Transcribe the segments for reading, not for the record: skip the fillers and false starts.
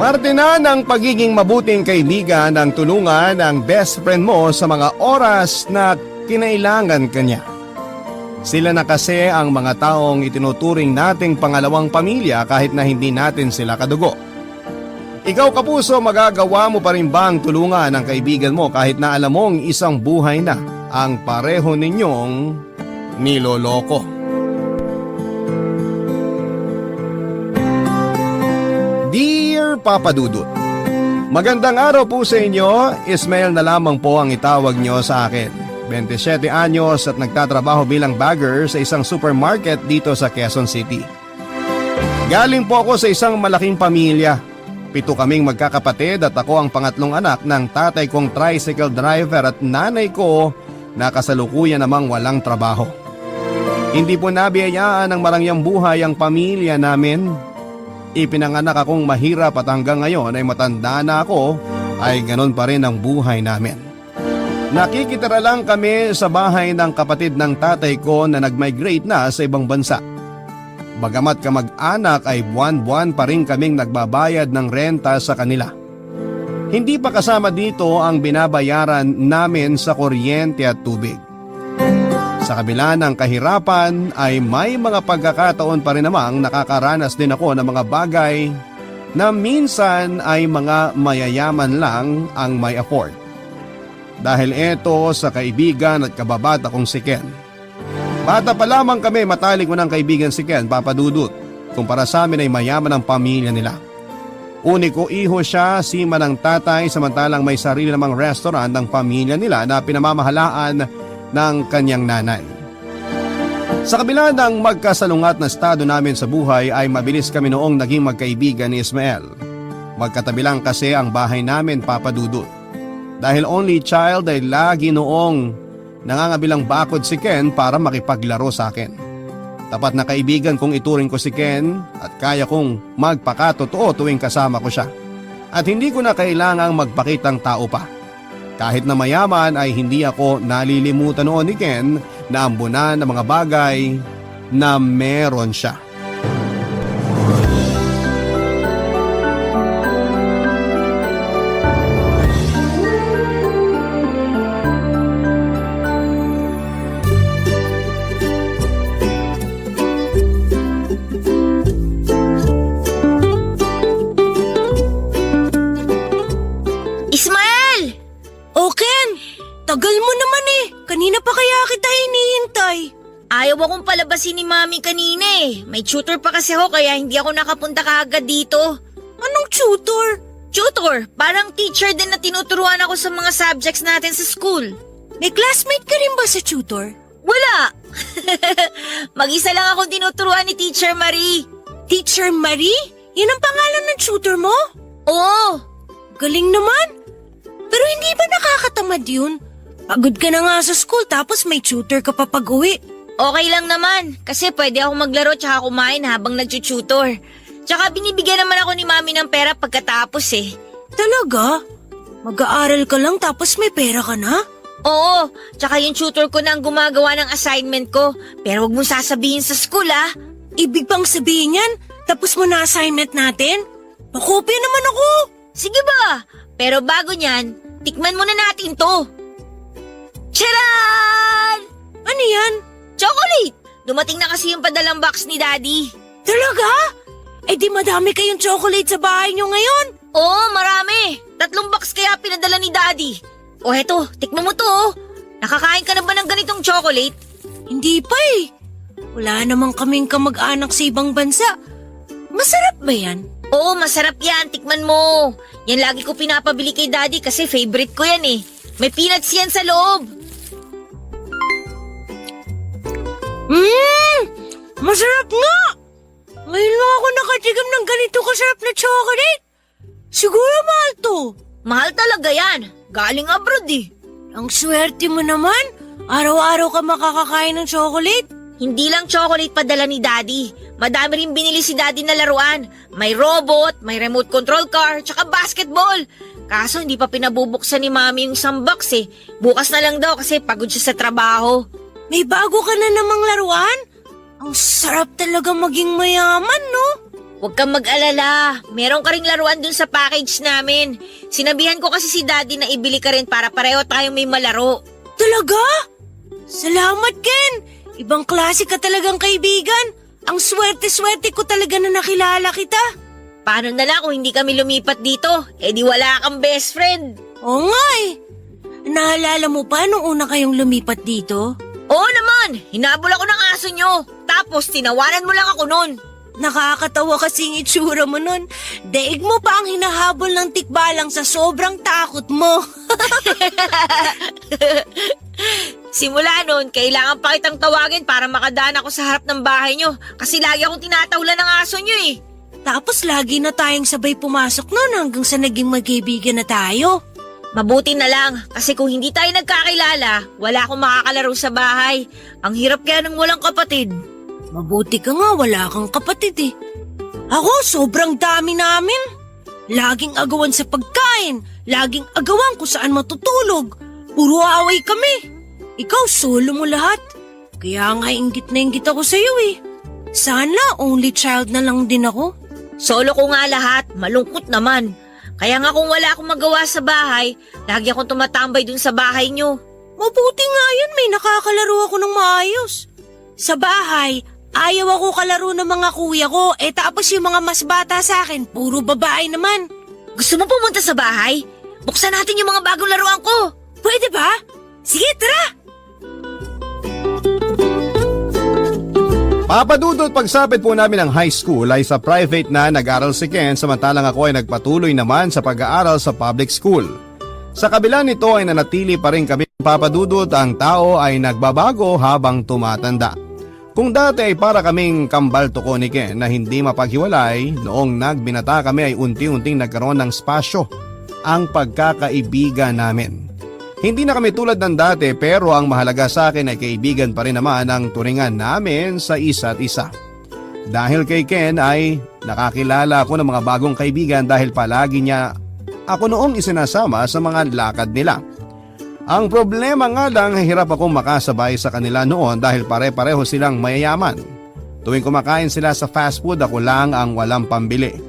Parte na ng pagiging mabuting kaibigan ang tulungan ng best friend mo sa mga oras na kinailangan kanya. Sila na kasi ang mga taong itinuturing nating pangalawang pamilya kahit na hindi natin sila kadugo. Ikaw kapuso, magagawa mo pa rin bang tulungan ang kaibigan mo kahit na alam mong isang buhay na ang pareho ninyong niloloko? Dear Papa Dudut, magandang araw po sa inyo. Ismael na lamang po ang itawag nyo sa akin. 27 anyos at nagtatrabaho bilang bagger sa isang supermarket dito sa Quezon City. Galing po ako sa isang malaking pamilya. 7 kaming magkakapatid at ako ang pangatlong anak ng tatay kong tricycle driver at nanay ko na kasalukuyan namang walang trabaho. Hindi po nabiyayaan ng marangyang buhay ang pamilya namin. Ipinanganak akong mahirap at hanggang ngayon ay matanda na ako ay ganon pa rin ang buhay namin. Nakikitira lang kami sa bahay ng kapatid ng tatay ko na nag-migrate na sa ibang bansa. Bagamat kamag-anak ay buwan-buwan pa rin kaming nagbabayad ng renta sa kanila. Hindi pa kasama dito ang binabayaran namin sa kuryente at tubig. Sa kabila ng kahirapan ay may mga pagkakataon pa rin namang nakakaranas din ako ng mga bagay na minsan ay mga mayayaman lang ang may afford. Dahil ito sa kaibigan at kababata kong si Ken. Bata pa lamang kami matalik ko ng kaibigan si Ken, Papa Dudut. Kumpara sa amin ay mayaman ang pamilya nila. Uniko iho siya, sima ng tatay, samantalang may sarili namang restaurant ng pamilya nila na pinamamahalaan ng kanyang nanay. Sa kabila ng magkasalungat na estado namin sa buhay ay mabilis kami noong naging magkaibigan ni Ismael. Magkatabi lang kasi ang bahay namin, Papa Dudut. Dahil only child ay lagi noong nangangabilang bakod si Ken para makipaglaro sa akin. Tapat na kaibigan kong ituring ko si Ken at kaya kong magpakatotoo tuwing kasama ko siya. At hindi ko na kailangang magpakitang tao pa. Kahit na mayaman ay hindi ako nalilimutan noon ni Ken na ambunan ng mga bagay na meron siya. Tagal mo naman eh. Kanina pa kaya kita hinihintay. Ayaw akong palabasin ni Mami kanina eh. May tutor pa kasi ako kaya hindi ako nakapunta kaagad dito. Anong tutor? Tutor, parang teacher din na tinuturuan ako sa mga subjects natin sa school. May classmate ka rin ba sa tutor? Wala! Mag-isa lang akong tinuturuan ni Teacher Marie. Teacher Marie? Yan ang pangalan ng tutor mo? Oo! Galing naman. Pero hindi ba nakakatamad yun? Pagod ka na nga sa school tapos may tutor ka pa pag-uwi. Okay lang naman kasi pwede ako maglaro tsaka kumain habang nagtututor. Tsaka binibigyan naman ako ni Mami ng pera pagkatapos eh. Talaga? Mag-aaral ka lang tapos may pera ka na? Oo, tsaka yung tutor ko na ang gumagawa ng assignment ko. Pero wag mong sasabihin sa school ah. Ibig bang sabihin yan? Tapos mo na assignment natin? Pakopya naman ako. Sige ba? Pero bago niyan, tikman muna natin to. Tcharan! Ano yan? Chocolate! Dumating na kasi yung padalang box ni Daddy. Talaga? Eh di madami kayong chocolate sa bahay nyo ngayon. Oo, marami. 3 box kaya pinadala ni Daddy. O heto, tikman mo to oh. Nakakain ka na ba ng ganitong chocolate? Hindi pa eh. Wala namang kaming kamag-anak sa ibang bansa. Masarap ba yan? Oo, masarap yan. Tikman mo. Yan lagi ko pinapabili kay Daddy kasi favorite ko yan eh. May peanuts yan sa loob. Masarap nga! Ngayon lang ako nakatigam ng ganito kasarap na chocolate. Siguro mahal to. Mahal talaga yan. Galing abroad eh. Ang swerte mo naman. Araw-araw ka makakakain ng chocolate. Hindi lang chocolate padala ni Daddy. Madami rin binili si Daddy na laruan. May robot, may remote control car, tsaka basketball. Kaso hindi pa pinabubuksan ni Mami yung isang box eh. Bukas na lang daw kasi pagod siya sa trabaho. May bago ka na namang laruan? Ang sarap talaga maging mayaman, no? Huwag kang mag-alala. Meron ka ring laruan dun sa package namin. Sinabihan ko kasi si Daddy na ibili ka rin para pareho tayong may malaro. Talaga? Salamat, Ken! Ibang klase ka talagang kaibigan. Ang swerte-swerte ko talaga na nakilala kita. Paano na lang kung hindi kami lumipat dito? Eh di wala kang best friend. Oo nga eh. Naalala mo pa nung una kayong lumipat dito? Oo naman, hinabol ako ng aso nyo. Tapos tinawanan mo lang ako nun. Nakakatawa kasing itsura mo nun. Daig mo pa ang hinahabol ng tikbalang sa sobrang takot mo. Simula nun, kailangan pa kitang tawagin para makadaan ako sa harap ng bahay nyo. Kasi lagi akong tinatawlan ng aso nyo eh. Tapos lagi na tayong sabay pumasok nun hanggang sa naging magkaibigan na tayo. Mabuti na lang, kasi kung hindi tayo nagkakilala, wala akong makakalaro sa bahay. Ang hirap kaya ng walang kapatid. Mabuti ka nga, wala kang kapatid eh. Ako, sobrang dami namin. Laging agawan sa pagkain, laging agawan kung saan matutulog. Puro away kami. Ikaw, solo mo lahat. Kaya nga inggit na inggit ako sa'yo eh. Sana only child na lang din ako. Solo ko nga lahat, malungkot naman. Kaya nga kung wala akong magawa sa bahay, lagi akong tumatambay dun sa bahay nyo. Mabuti nga yun, may nakakalaro ako ng maayos. Sa bahay, ayaw ako kalaro ng mga kuya ko, tapos yung mga mas bata sa akin, puro babae naman. Gusto mo pumunta sa bahay? Buksan natin yung mga bagong laruan ko. Pwede ba? Sige, tara! Papadudot, pagsapit po namin ng high school ay sa private na nag-aral si Ken samantalang ako ay nagpatuloy naman sa pag-aaral sa public school. Sa kabila nito ay nanatili pa rin kami papadudot, ang tao ay nagbabago habang tumatanda. Kung dati ay para kaming kambal tuko ni Ken na hindi mapaghiwalay, noong nagbinata kami ay unti-unting nagkaroon ng spasyo ang pagkakaibigan namin. Hindi na kami tulad ng dati pero ang mahalaga sa akin ay kaibigan pa rin naman ang turingan namin sa isa't isa. Dahil kay Ken ay nakakilala ako ng mga bagong kaibigan dahil palagi niya ako noong isinasama sa mga lakad nila. Ang problema nga lang, hirap akong makasabay sa kanila noon dahil pare-pareho silang mayayaman. Tuwing kumakain sila sa fast food, ako lang ang walang pambili.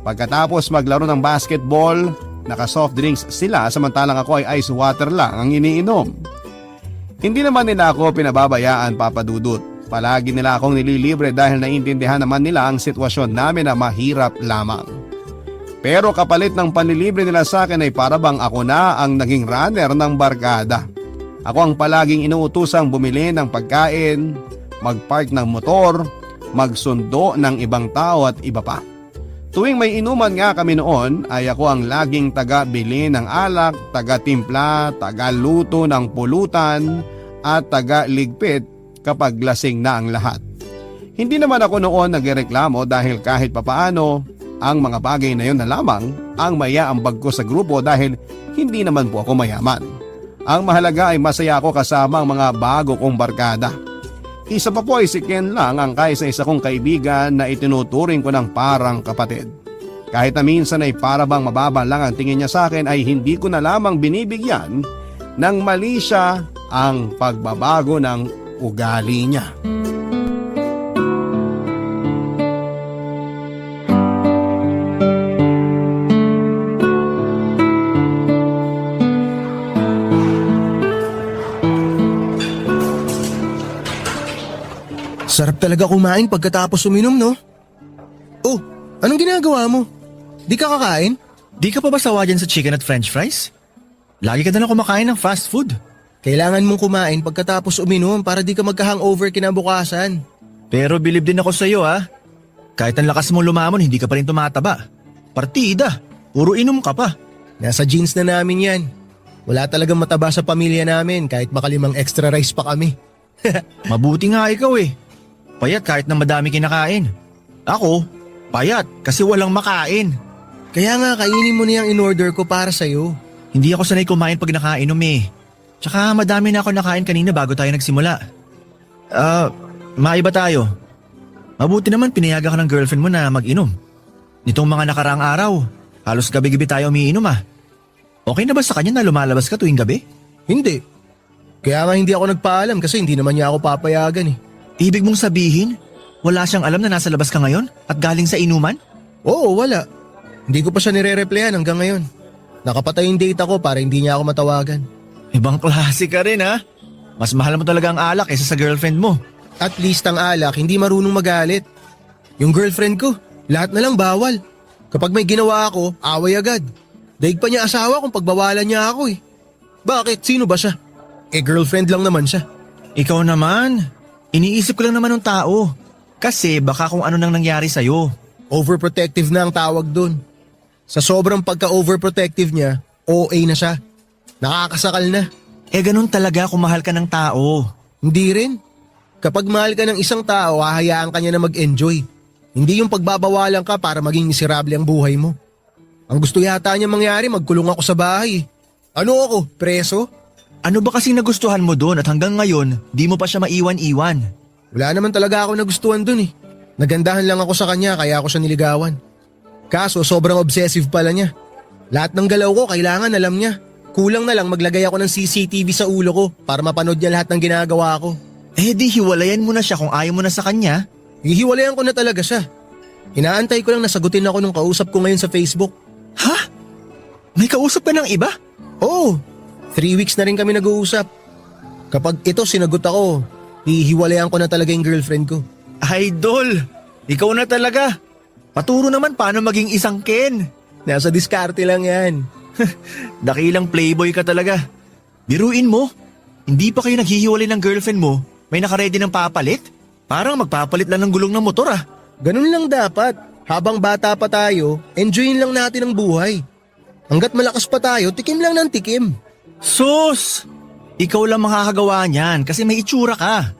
Pagkatapos maglaro ng basketball, naka-soft drinks sila samantalang ako ay ice water lang ang iniinom. Hindi naman nila ako pinababayaan, papadudot. Palagi nila akong nililibre dahil naiintindihan naman nila ang sitwasyon namin na mahirap lamang. Pero kapalit ng panlilibre nila sa akin ay parabang ako na ang naging runner ng barkada. Ako ang palaging inuutusang bumili ng pagkain, magpark ng motor, magsundo ng ibang tao at iba pa. Tuwing may inuman nga kami noon ay ako ang laging taga-bili ng alak, taga-timpla, taga-luto ng pulutan at taga-ligpit kapag lasing na ang lahat. Hindi naman ako noon nagreklamo dahil kahit papaano ang mga bagay na yun na lamang ang mayaambag ko sa grupo dahil hindi naman po ako mayaman. Ang mahalaga ay masaya ako kasama ang mga bago kong barkada. Isa pa po ay si Ken lang ang kaisa-isa kong kaibigan na itinuturing ko ng parang kapatid. Kahit na minsan ay para bang mababa lang ang tingin niya sa akin ay hindi ko na lamang binibigyan ng mali siya ang pagbabago ng ugali niya. Sarap talaga kumain pagkatapos uminom, no? Oh, anong ginagawa mo? Di ka kakain? Di ka pa ba sawa dyan sa chicken at french fries? Lagi ka na lang kumakain ng fast food. Kailangan mong kumain pagkatapos uminom para di ka magka-hangover kinabukasan. Pero bilib din ako sa'yo ha. Kahit ang lakas mo lumamon, hindi ka pa rin tumataba. Partida, puro inom ka pa. Nasa genes na namin yan. Wala talagang mataba sa pamilya namin kahit makalimang extra rice pa kami. Mabuti nga ikaw eh. Payat kahit na madami kinakain. Ako, payat kasi walang makain. Kaya nga kainin mo na yung in-order ko para sa'yo. Hindi ako sanay kumain pag nakainom eh. Tsaka madami na ako nakain kanina bago tayo nagsimula. Maiba tayo. Mabuti naman pinayagan ka ng girlfriend mo na mag-inom. Nitong mga nakaraang araw, halos gabi-gabi tayo umiinom ah. Okay na ba sa kanya na lumalabas ka tuwing gabi? Hindi. Kaya nga hindi ako nagpaalam kasi hindi naman niya ako papayagan eh. Ibig mong sabihin, Wala siyang alam na nasa labas ka ngayon at galing sa inuman? Oo, wala. Hindi ko pa siya nire-replyan hanggang ngayon. Nakapatay yung data ko para hindi niya ako matawagan. Ibang klase ka rin ha? Mas mahal mo talaga ang alak kaysa sa girlfriend mo. At least ang alak, hindi marunong magalit. Yung girlfriend ko, lahat na lang bawal. Kapag may ginawa ako, away agad. Daig pa niya asawa kung pagbawalan niya ako eh. Bakit? Sino ba siya? Girlfriend lang naman siya. Ikaw naman. Iniisip ko lang naman ng tao. Kasi baka kung ano nang nangyari sa'yo. Overprotective na ang tawag dun. Sa sobrang pagka-overprotective niya, OA na siya. Nakakasakal na. Ganun talaga kung mahal ka ng tao. Hindi rin. Kapag mahal ka ng isang tao, hahayaan ka niya na mag-enjoy. Hindi yung pagbabawalan ka para maging miserable ang buhay mo. Ang gusto yata niya mangyari, magkulong ako sa bahay. Ano ako, preso? Ano ba kasing nagustuhan mo doon at hanggang ngayon, di mo pa siya maiwan-iwan? Wala naman talaga ako nagustuhan dun eh. Nagandahan lang ako sa kanya kaya ako siya niligawan. Kaso sobrang obsessive pala niya. Lahat ng galaw ko kailangan alam niya. Kulang na lang maglagay ako ng CCTV sa ulo ko para mapanood niya lahat ng ginagawa ko. Di hiwalayan mo na siya kung ayaw mo na sa kanya. Hihiwalayan ko na talaga siya. Inaantay ko lang na sagutin ako nung kausap ko ngayon sa Facebook. Ha? May kausap ka ng iba? Oo, 3 weeks na rin kami nag-uusap. Kapag ito sinagot ako, hihiwalayan ko na talaga yung girlfriend ko. Idol! Ikaw na talaga. Paturo naman paano maging isang Ken. Nasa diskarte lang yan. Dakilang playboy ka talaga. Biruin mo, hindi pa kayo naghihiwalay ng girlfriend mo, may nakaredy ng papalit? Parang magpapalit lang ng gulong ng motor ah. Ganun lang dapat. Habang bata pa tayo, enjoyin lang natin ang buhay. Hanggat malakas pa tayo, tikim lang ng tikim. Sus! Ikaw lang makakagawa niyan kasi may itsura ka.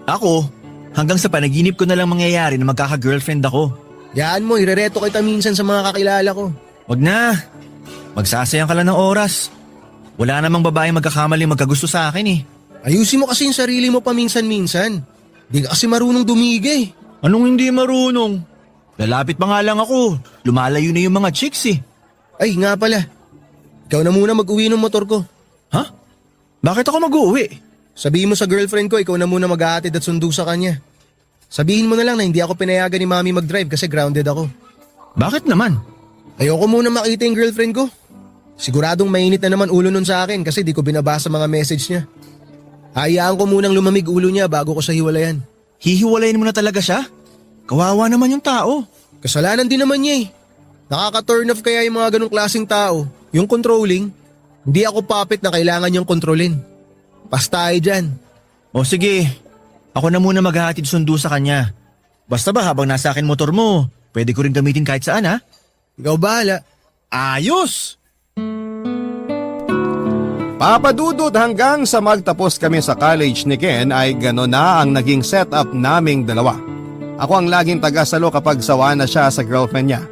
Ako, hanggang sa panaginip ko na lang mangyayari na magkaka-girlfriend ako. Yaan mo, irereto kita minsan sa mga kakilala ko. Wag na. Magsasayang ka lang ng oras. Wala namang babaeng magkakamali magkagusto sa akin eh. Ayusin mo kasi yung sarili mo paminsan-minsan. Di ka kasi marunong dumigay. Anong hindi marunong? Lalapit pa nga lang ako. Lumalayo na yung mga chicks eh. Ay, nga pala. Ikaw na muna mag-uwi ng motor ko. Ha? Bakit ako mag-uwi? Sabihin mo sa girlfriend ko, ikaw na muna mag-aatid at sundo sa kanya. Sabihin mo na lang na hindi ako pinayagan ni mami mag-drive kasi grounded ako. Bakit naman? Ayoko muna makita yung girlfriend ko. Siguradong mainit na naman ulo nun sa akin kasi di ko binabasa mga message niya. Hayaan ko munang lumamig ulo niya bago ko sa hiwalayan. Hihiwalayin mo na talaga siya? Kawawa naman yung tao. Kasalanan din naman niya eh. Nakaka-turn off kaya yung mga ganong klaseng tao. Yung controlling, hindi ako puppet na kailangan niyang kontrolin. Basta tayo dyan. O sige, ako na muna maghahatid sundo sa kanya. Basta ba habang nasa akin motor mo, pwede ko rin gamitin kahit saan ha? Ikaw bahala. Ayos! Papadudot hanggang sa magtapos kami sa college ni Ken ay gano'n na ang naging setup naming dalawa. Ako ang laging tagasalo kapag sawa na siya sa girlfriend niya.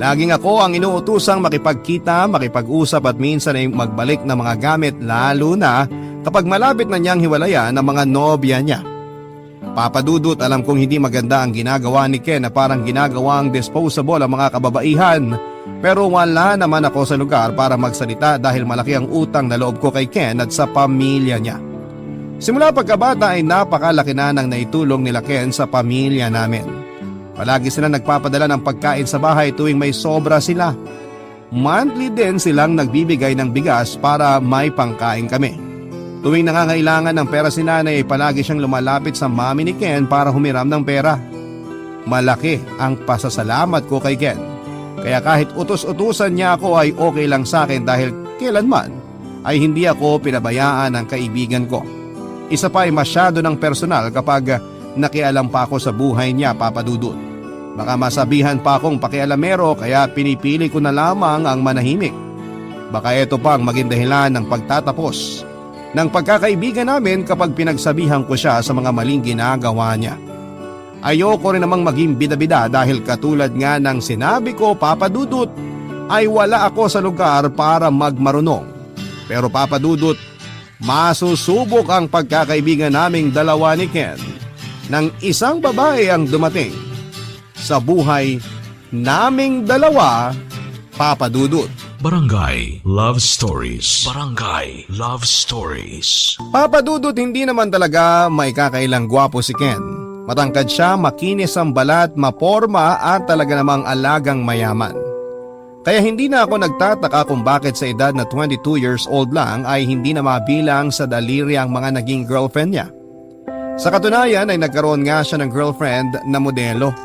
Laging ako ang inuutusang makipagkita, makipag-usap at minsan ay magbalik ng mga gamit lalo na kapag malapit na niyang hiwalayan ang mga nobya niya. Papadudot, alam kong hindi maganda ang ginagawa ni Ken na parang ginagawang disposable ang mga kababaihan, pero wala naman ako sa lugar para magsalita dahil malaki ang utang na loob ko kay Ken at sa pamilya niya. Simula pagkabata ay napakalaki na ng naitulong nila Ken sa pamilya namin. Palagi sila nagpapadala ng pagkain sa bahay tuwing may sobra sila. Monthly din silang nagbibigay ng bigas para may pangkain kami. Tuwing nangangailangan ng pera si nanay ay palagi siyang lumalapit sa mami ni Ken para humiram ng pera. Malaki ang pasasalamat ko kay Ken. Kaya kahit utos-utusan niya ako ay okay lang sa akin dahil kailanman ay hindi ako pinabayaan ng kaibigan ko. Isa pa ay masyado ng personal kapag nakialam pa ako sa buhay niya, Papadudot. Baka masabihan pa akong pakialamero kaya pinipili ko na lamang ang manahimik. Baka ito pa ang maging dahilan ng pagtatapos ng pagkakaibigan namin kapag pinagsabihan ko siya sa mga maling ginagawa niya. Ayoko rin namang maging bida-bida dahil katulad nga ng sinabi ko, Papadudot, ay wala ako sa lugar para magmarunong. Pero Papadudot, masusubok ang pagkakaibigan naming dalawa ni Ken nang isang babae ang dumating sa buhay naming dalawa, Papadudot. Barangay Love Stories. Barangay Love Stories. Papadudot, hindi naman talaga may kakailang gwapo si Ken. Matangkad siya, makinis ang balat, maporma at talaga namang alagang mayaman. Kaya hindi na ako nagtataka kung bakit sa edad na 22 years old lang ay hindi na mabilang sa daliri ang mga naging girlfriend niya. Sa katunayan ay nagkaroon nga siya ng girlfriend na modelo.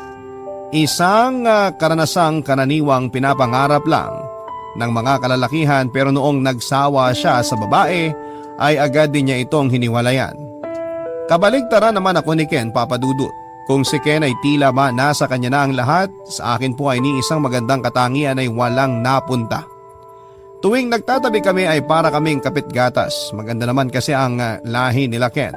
Isang karanasang karaniwang pinapangarap lang ng mga kalalakihan pero noong nagsawa siya sa babae ay agad din niya itong hiniwalayan. Kabaligtaran naman ako ni Ken, Papa Dudut. Kung si Ken ay tila ba nasa kanya na ang lahat, sa akin po ay ni isang magandang katangian ay walang napunta. Tuwing nagtatabi kami ay para kaming kapitgatas. Maganda naman kasi ang lahi nila Ken.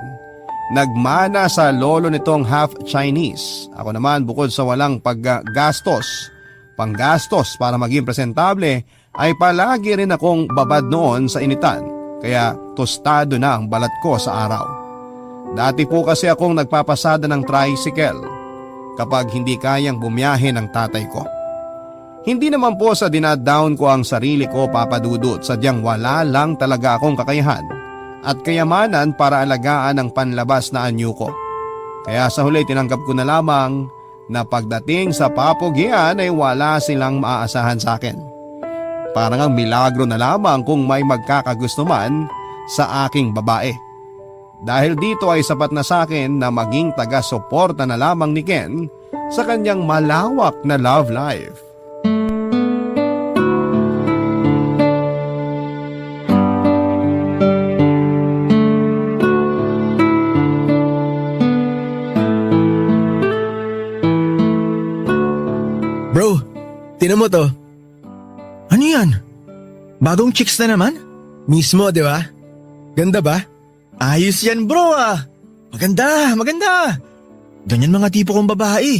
Nagmana sa lolo nitong half Chinese. Ako naman bukod sa walang panggastos para maging presentable, ay palagi rin akong babad noon sa initan. Kaya tostado na ang balat ko sa araw. Dati po kasi akong nagpapasada ng tricycle kapag hindi kayang bumiyahe ng tatay ko. Hindi naman po sa dinadown ko ang sarili ko, Papa Dudut, sadyang wala lang talaga akong kakayahan at kayamanan para alagaan ang panlabas na anyo ko. Kaya sa huli tinanggap ko na lamang na pagdating sa papugian ay wala silang maaasahan sa akin. Parang ang milagro na lamang kung may magkakagusto man sa aking babae. Dahil dito ay sapat na sa akin na maging taga-suporta na lamang ni Ken sa kanyang malawak na love life. Bro, tinan mo to. Ano yan? Bagong chicks na naman? Mismo, di ba? Ganda ba? Ayos yan bro ah. Maganda. Ganyan mga tipo kong babae.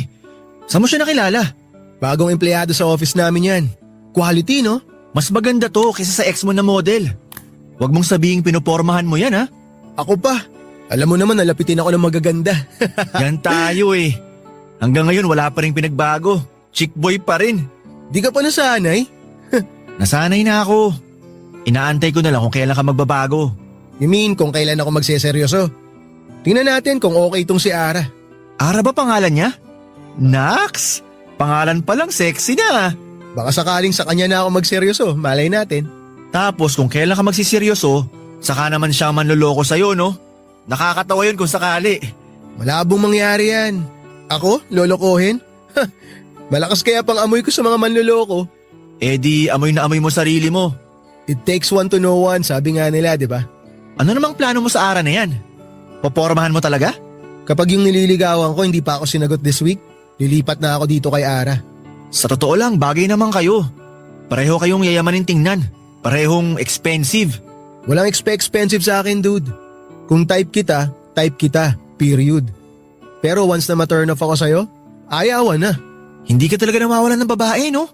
Saan mo siya nakilala? Bagong empleyado sa office namin yan. Quality, no? Mas maganda to kaysa sa ex mo na model. Huwag mong sabihing pinopormahan mo yan ha. Ako pa. Alam mo naman, nalapitin ako ng magaganda. Yan tayo eh. Hanggang ngayon wala pa rin pinagbago. Chick boy pa rin. Di ka pa nasanay? Nasanay na ako. Inaantay ko na lang kung kailan ka magbabago. You mean kung kailan ako magseseryoso? Tingnan natin kung okay itong si Ara. Ara ba pangalan niya? Nax! Pangalan pa lang sexy na. Baka sakaling sa kanya na ako magseryoso, malay natin. Tapos kung kailan ka magsiseryoso, saka naman siya manloloko sa'yo no? Nakakatawa yun kung sakali. Malabong mangyari yan. Ako? Lolokohin? Malakas kaya pang amoy ko sa mga manloloko. Eh di amoy na amoy mo sarili mo. It takes one to know one, sabi nga nila, di ba? Ano namang plano mo sa Ara na yan? Popormahan mo talaga? Kapag yung nililigawan ko hindi pa ako sinagot this week, lilipat na ako dito kay Ara. Sa totoo lang, bagay naman kayo. Pareho kayong yayamanin tingnan. Parehong expensive. Walang expensive sa akin, dude. Kung type kita, period. Pero once na ma-turn off ako sa'yo, ayawan na. Hindi ka talaga nawawalan ng babae, no?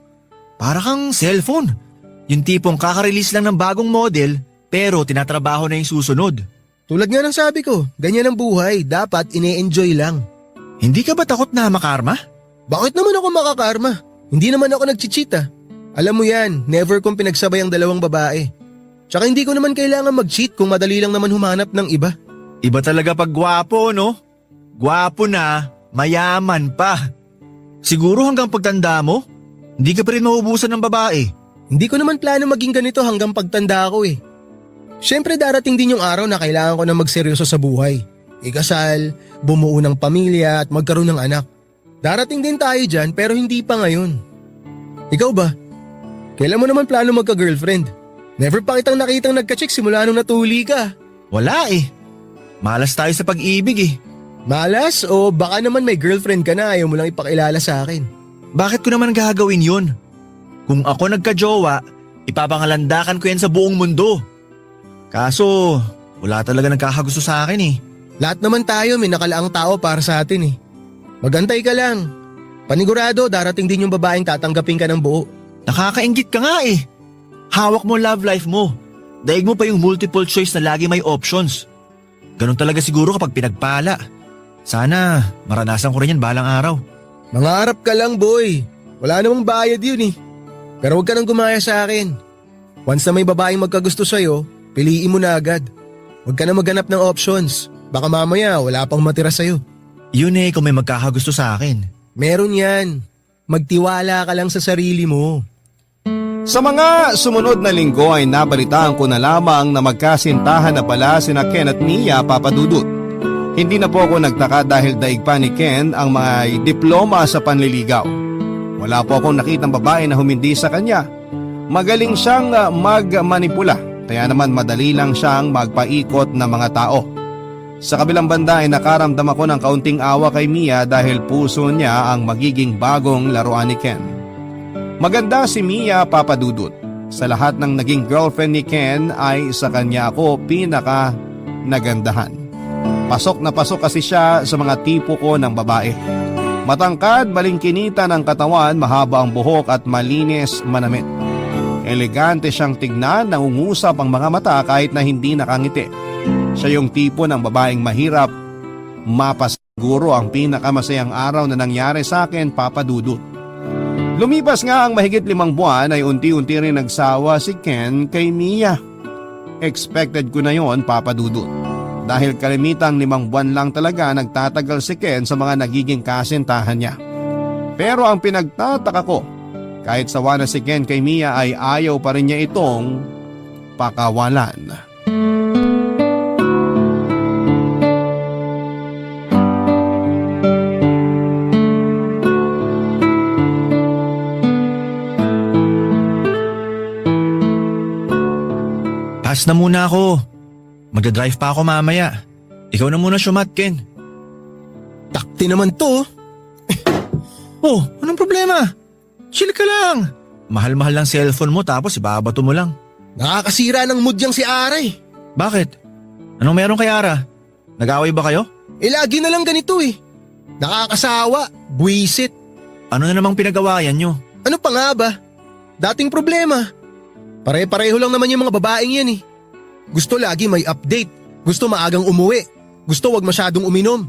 Para kang cellphone. Yung tipong kaka-release lang ng bagong model, pero tinatrabaho na yung susunod. Tulad nga ng sabi ko, ganyan ang buhay, dapat ine-enjoy lang. Hindi ka ba takot na makarma? Bakit naman ako makakarma? Hindi naman ako nag-cheat ah. Alam mo yan, never kong pinagsabay ang dalawang babae. Tsaka hindi ko naman kailangan mag-cheat kung madali lang naman humanap ng iba. Iba talaga pag gwapo, no? Gwapo na, mayaman pa. Siguro hanggang pagtanda mo, hindi ka pa rin mauubusan ng babae. Hindi ko naman plano maging ganito hanggang pagtanda ko eh. Siyempre darating din yung araw na kailangan ko na magseryoso sa buhay. Ikasal, bumuo ng pamilya at magkaroon ng anak. Darating din tayo dyan pero hindi pa ngayon. Ikaw ba? Kailan mo naman plano magka-girlfriend? Never pa kitang nakitang nagka-chick simula nung natuli ka. Wala eh. Malas tayo sa pag-ibig eh. Malas o baka naman may girlfriend ka na ayaw mo lang ipakilala sa akin? Bakit ko naman gagawin yun? Kung ako nagka-jowa, ipapangalandakan ko yan sa buong mundo. Kaso, wala talaga nagkakagusto sa akin eh. Lahat naman tayo may nakalaang tao para sa atin eh. Magantay ka lang. Panigurado darating din yung babaeng tatanggapin ka ng buo. Nakakaingit ka nga eh. Hawak mo love life mo. Daig mo pa yung multiple choice na lagi may options. Ganon talaga siguro kapag pinagpala. Sana maranasan ko rin yan balang araw. Mangarap ka lang boy. Wala namang bayad yun eh. Pero huwag ka nang gumaya sa akin. Once na may babaeng magkagusto sa'yo, piliin mo na agad. Huwag ka na maghanap ng options. Baka mamaya wala pang matira sa'yo. Yun eh kung may magkakagusto sa akin. Meron yan. Magtiwala ka lang sa sarili mo. Sa mga sumunod na linggo ay nabalitaan ko na lamang na magkasintahan na pala sina Ken at Mia Papadudut. Hindi na po ako nagtaka dahil daig pa ni Ken ang mga diploma sa panliligaw. Wala po akong nakitang babae na humindi sa kanya. Magaling siyang magmanipula, kaya naman madali lang siyang magpaikot ng mga tao. Sa kabilang banda ay nakaramdam ako ng kaunting awa kay Mia dahil puso niya ang magiging bagong laruan ni Ken. Maganda si Mia Papadudut. Sa lahat ng naging girlfriend ni Ken ay sa kanya ako pinaka nagandahan. Pasok na pasok kasi siya sa mga tipo ko ng babae. Matangkad, balingkinita ng katawan, mahaba ang buhok at malinis manamit. Elegante siyang tignan, nangungusap ang mga mata kahit na hindi nakangiti. Siya yung tipo ng babaeng mahirap mapasiguro ang pinakamasayang araw na nangyari sa akin, Papadudut. Lumipas nga ang mahigit 5 buwan ay unti-unti rin nagsawa si Ken kay Mia. Expected ko na yon, Papadudut. Dahil kalimitang 5 buwan lang talaga nagtatagal si Ken sa mga nagiging kasintahan niya. Pero ang pinagtataka ko, kahit sawa na si Ken kay Mia ay ayaw pa rin niya itong pakawalan. Pass na muna ako. Magdadrive pa ako mamaya. Ikaw na muna syumat, Ken. Takti naman to. Oh, anong problema? Chill ka lang. Mahal-mahal lang cellphone mo tapos ibabato mo lang. Nakakasira ng mood yang si Aray. Bakit? Anong meron kay Ara? Nag-away ba kayo? Lagi na lang ganito eh. Nakakasawa, buwisit. Ano na namang pinagawayan nyo? Ano pa nga ba? Dating problema. Pare-pareho lang naman yung mga babaeng yan eh. Gusto lagi may update. Gusto maagang umuwi. Gusto wag masyadong uminom.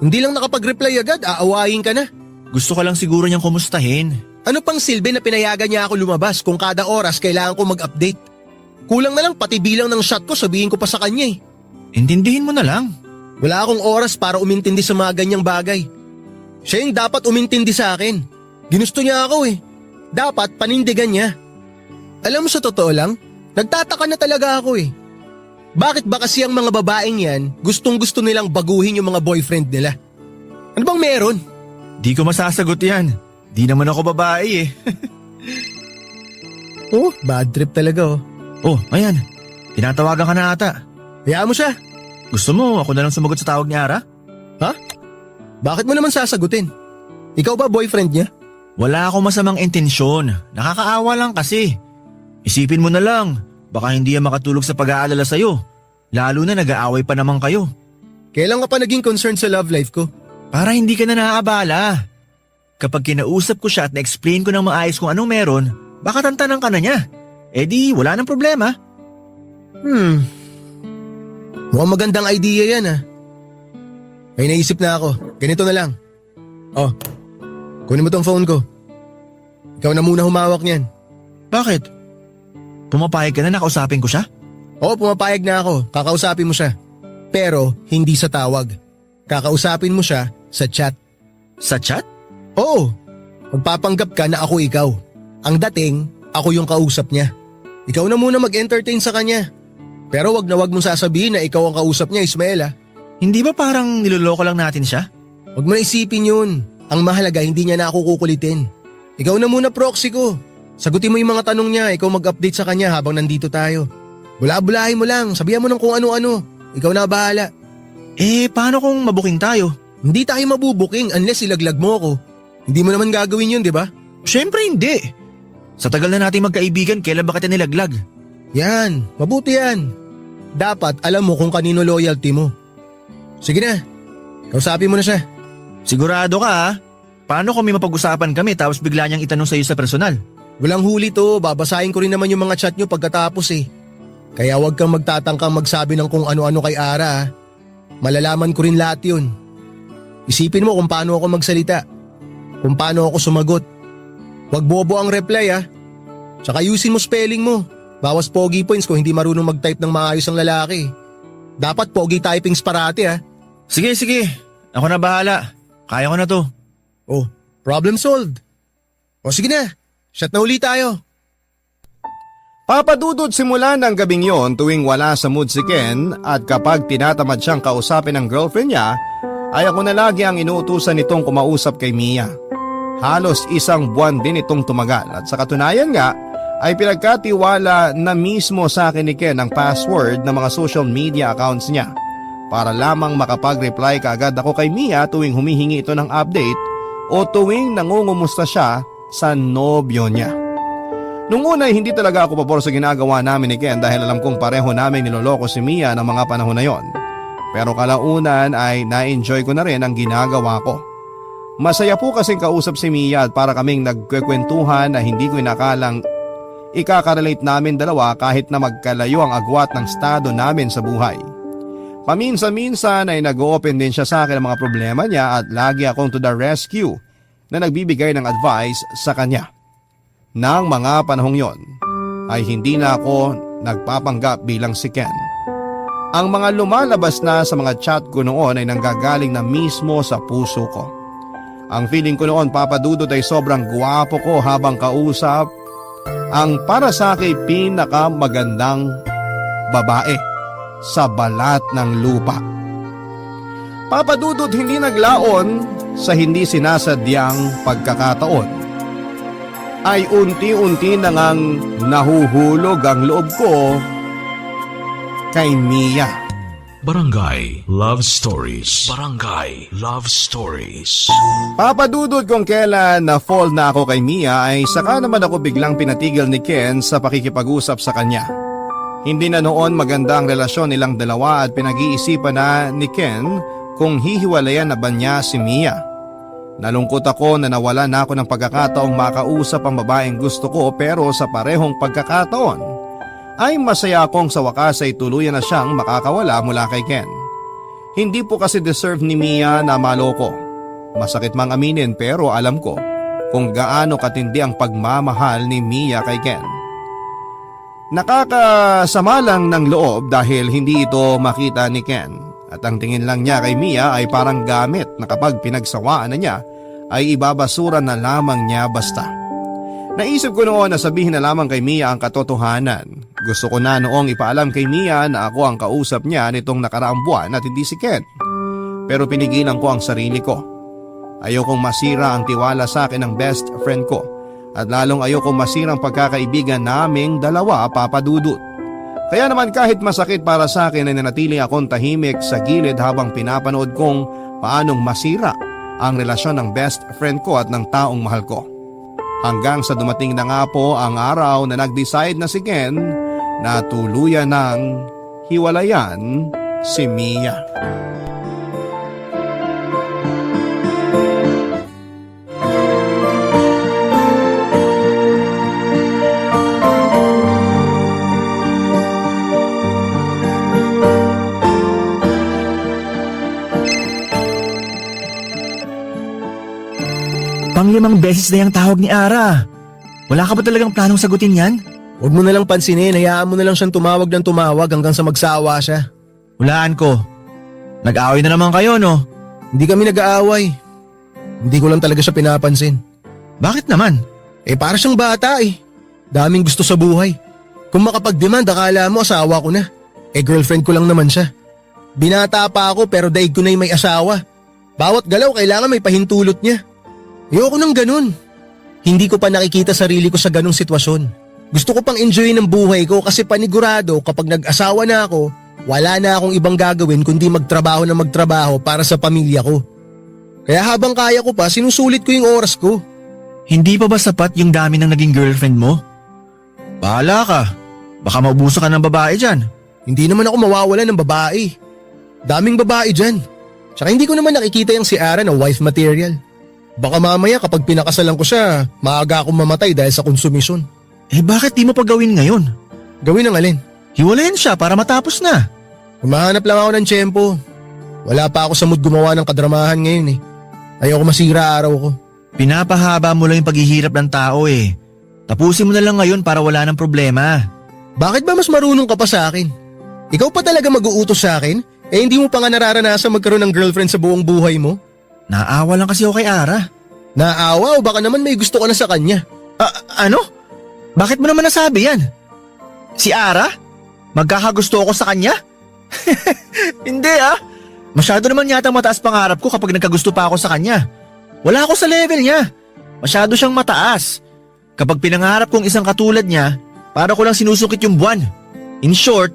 Hindi lang nakapag-reply agad, aawayin ka na. Gusto ka lang siguro niyang kumustahin. Ano pang silbi na pinayagan niya ako lumabas kung kada oras kailangan ko mag-update? Kulang na lang pati bilang ng shot ko sabihin ko pa sa kanya eh. Intindihin mo na lang. Wala akong oras para umintindi sa mga ganyang bagay. Siya yung dapat umintindi sa akin. Ginusto niya ako eh. Dapat panindigan niya. Alam mo sa totoo lang, nagtataka na talaga ako eh. Bakit ba kasi ang mga babaeng yan gustong-gusto nilang baguhin yung mga boyfriend nila? Ano bang meron? Di ko masasagot yan. Di naman ako babae eh. Oh, bad trip talaga oh. Oh, ayan. Tinatawagan ka na ata. Hayaan mo siya. Gusto mo ako na lang sumagot sa tawag ni Ara? Ha? Bakit mo naman sasagutin? Ikaw ba boyfriend niya? Wala akong masamang intensyon. Nakakaawa lang kasi. Isipin mo na lang, baka hindi yan makatulog sa pag-aalala sa'yo. Lalo na nag-aaway pa naman kayo. Kailan ka pa naging concerned sa love life ko? Para hindi ka na naaabala. Kapag kinausap ko siya at na-explain ko ng maayos kung anong meron, baka tantanan ka na niya. Eh di, wala nang problema. Mukhang magandang idea yan ah. May naisip na ako. Ganito na lang. Oh, kunin mo tong phone ko. Ikaw na muna humawak niyan. Bakit? Pumapayag ka na nakausapin ko siya? Oo, pumapayag na ako. Kakausapin mo siya. Pero hindi sa tawag. Kakausapin mo siya sa chat. Sa chat? Oo. Magpapanggap ka na ako ikaw. Ang dating, ako yung kausap niya. Ikaw na muna mag-entertain sa kanya. Pero wag na wag mong sasabihin na ikaw ang kausap niya, Ismael ah. Hindi ba parang niloloko lang natin siya? Wag mo na isipin yun. Ang mahalaga, hindi niya na ako kukulitin. Ikaw na muna proxy ko. Sagutin mo yung mga tanong niya, ikaw mag-update sa kanya habang nandito tayo. Bula-bulahin mo lang, sabihan mo ng kung ano-ano. Ikaw na bahala. Eh, paano kung mabuking tayo? Hindi tayo mabubuking unless ilaglag mo ako. Hindi mo naman gagawin yun, di ba? Siyempre hindi. Sa tagal na nating magkaibigan, kailan ba kita nilaglag? Yan, mabuti yan. Dapat alam mo kung kanino loyalty mo. Sige na, kausapin mo na siya. Sigurado ka ha? Paano kung may mapag-usapan kami tapos bigla niyang itanong sa'yo sa personal? Walang huli to, babasahin ko rin naman yung mga chat nyo pagkatapos eh. Kaya huwag kang magtatangkang magsabi ng kung ano-ano kay Ara. Malalaman ko rin lahat yun. Isipin mo kung paano ako magsalita. Kung paano ako sumagot. Huwag bobo ang reply ah. Tsaka ayusin mo spelling mo. Bawas pogi points kung hindi marunong mag-type ng maayos ang lalaki. Dapat pogi typings parati ah. Sige. Ako na bahala. Kaya ko na to. Oh, problem solved. O sige na, shot na ulit tayo. Papadudod simula ng gabing yon tuwing wala sa mood si Ken at kapag tinatamad siyang kausapin ng girlfriend niya, ay ako na lagi ang inuutusan nitong kumausap kay Mia. Halos isang buwan din itong tumagal at sa katunayan nga ay pinagkatiwala na mismo sa akin ni Ken ang password ng mga social media accounts niya para lamang makapag-reply kaagad ako kay Mia tuwing humihingi ito ng update o tuwing nangungumusta siya sa nobyo niya. Nung una hindi talaga ako pabor sa ginagawa namin ni Ken dahil alam kong pareho namin niloloko si Mia ng mga panahon na yon. Pero kalaunan ay na-enjoy ko na rin ang ginagawa ko. Masaya po kasing kausap si Mia at para kaming nagkwekwentuhan na hindi ko inakalang ikakarelate namin dalawa kahit na magkalayo ang agwat ng estado namin sa buhay. Paminsan-minsan ay nag-open din siya sa akin ng mga problema niya at lagi akong to the rescue na nagbibigay ng advice sa kanya. Nang mga panahong yon ay hindi na ako nagpapanggap bilang si Ken. Ang mga lumalabas na sa mga chat ko noon ay nanggagaling na mismo sa puso ko. Ang feeling ko noon, Papa Dudut, ay sobrang gwapo ko habang kausap ang para sa akin pinakamagandang babae sa balat ng lupa. Papa Dudut, hindi naglaon sa hindi sinasadyang pagkakataon ay unti-unti na ngang nahuhulog ang loob ko kay Mia. Barangay Love Stories. Barangay Love Stories. Papadudod kung kailan na-fall na ako kay Mia ay saka naman ako biglang pinatigil ni Ken sa pakikipag-usap sa kanya. Hindi na noon maganda ang relasyon nilang dalawa at pinag-iisipan na ni Ken kung hihiwalayan na ba niya si Mia. Nalungkot ako na nawala na ako ng pagkakataong makausap ang babaeng gusto ko pero sa parehong pagkakataon ay masaya akong sa wakas ay tuluyan na siyang makakawala mula kay Ken. Hindi po kasi deserve ni Mia na maloko. Masakit mang aminin pero alam ko kung gaano katindi ang pagmamahal ni Mia kay Ken. Nakakasama lang ng loob dahil hindi ito makita ni Ken. At ang tingin lang niya kay Mia ay parang gamit na kapag pinagsawaan na niya ay ibabasura na lamang niya basta. Naisip ko noon na sabihin na lamang kay Mia ang katotohanan. Gusto ko na noong ipaalam kay Mia na ako ang kausap niya nitong nakaraang buwan at hindi si Ken. Pero pinigilan ko ang sarili ko. Ayokong masira ang tiwala sa akin ng best friend ko at lalong ayokong masira ang pagkakaibigan naming dalawa, Papa Dudut. Kaya naman kahit masakit para sa akin ay nanatili akong tahimik sa gilid habang pinapanood kong paanong masira ang relasyon ng best friend ko at ng taong mahal ko. Hanggang sa dumating na nga po ang araw na nag-decide na si Ken na tuluyan ng hiwalayan si Mia. Pang-5 beses na yung tawag ni Ara. Wala ka ba talagang planong sagutin yan? Huwag mo na lang pansinin, hayaan mo na lang siyang tumawag ng tumawag hanggang sa magsawa siya. Hulaan ko. Nag-away na naman kayo, no? Hindi kami nag-aaway. Hindi ko lang talaga siya pinapansin. Bakit naman? Para siyang bata eh. Daming gusto sa buhay. Kung makapag-demand, akala mo asawa ko na. Girlfriend ko lang naman siya. Binata pa ako pero daig ko na yung may asawa. Bawat galaw kailangan may pahintulot niya. Ayoko nang ganun. Hindi ko pa nakikita sarili ko sa ganung sitwasyon. Gusto ko pang enjoy ng buhay ko kasi panigurado kapag nag-asawa na ako, wala na akong ibang gagawin kundi magtrabaho na magtrabaho para sa pamilya ko. Kaya habang kaya ko pa, sinusulit ko yung oras ko. Hindi pa ba sapat yung dami ng naging girlfriend mo? Bahala ka. Baka maubuso ka ng babae dyan. Hindi naman ako mawawala ng babae. Daming babae dyan. Tsaka hindi ko naman nakikita yung si Ara na wife material. Baka mamaya kapag pinakasalan ko siya, maaga akong mamatay dahil sa konsumisyon. Bakit di mo pa gawin ngayon? Gawin ang alin? Hiwalayan siya para matapos na. Humahanap lang ako ng tiyempo. Wala pa ako sa mood gumawa ng kadramahan ngayon eh. Ayoko masira araw ko. Pinapahaba mo lang yung paghihirap ng tao eh. Tapusin mo na lang ngayon para wala ng problema. Bakit ba mas marunong ka pa sa akin? Ikaw pa talaga mag-uutos sa akin? Eh hindi mo pa nga nararanasan magkaroon ng girlfriend sa buong buhay mo? Naawa lang kasi ako kay Ara. Naawa o baka naman may gusto ka na sa kanya? Ano? Bakit mo naman nasabi yan? Si Ara? Magkakagusto ako sa kanya? Hindi ah. Masyado naman yata mataas pangarap ko kapag nagkagusto pa ako sa kanya. Wala ako sa level niya. Masyado siyang mataas. Kapag pinangarap kong isang katulad niya, para ko lang sinusukit yung buwan. In short,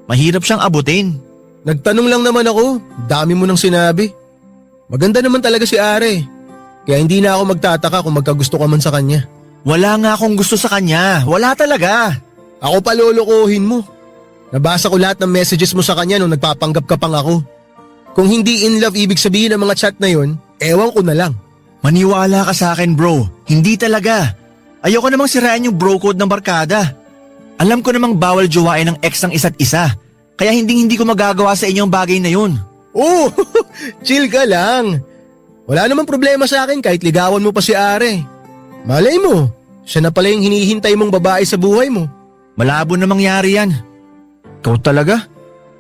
mahirap siyang abutin. Nagtanong lang naman ako, dami mo nang sinabi. Maganda naman talaga si Are. Kaya hindi na ako magtataka kung magkagusto ka man sa kanya. Wala nga akong gusto sa kanya. Wala talaga. Ako pa lolokohin mo. Nabasa ko lahat ng messages mo sa kanya nung nagpapanggap ka pang ako. Kung hindi in love ibig sabihin ng mga chat na yon, ewan ko na lang. Maniwala ka sa akin bro. Hindi talaga. Ayoko namang sirain yung bro code ng barkada. Alam ko namang bawal jowain ng ex ng isa't isa. Kaya hindi ko magagawa sa inyo ang bagay na yun. Oh, chill ka lang. Wala namang problema sa akin kahit ligawan mo pa si Are. Malay mo, siya na pala yung hinihintay mong babae sa buhay mo. Malabo na mangyari yan. Ikaw talaga?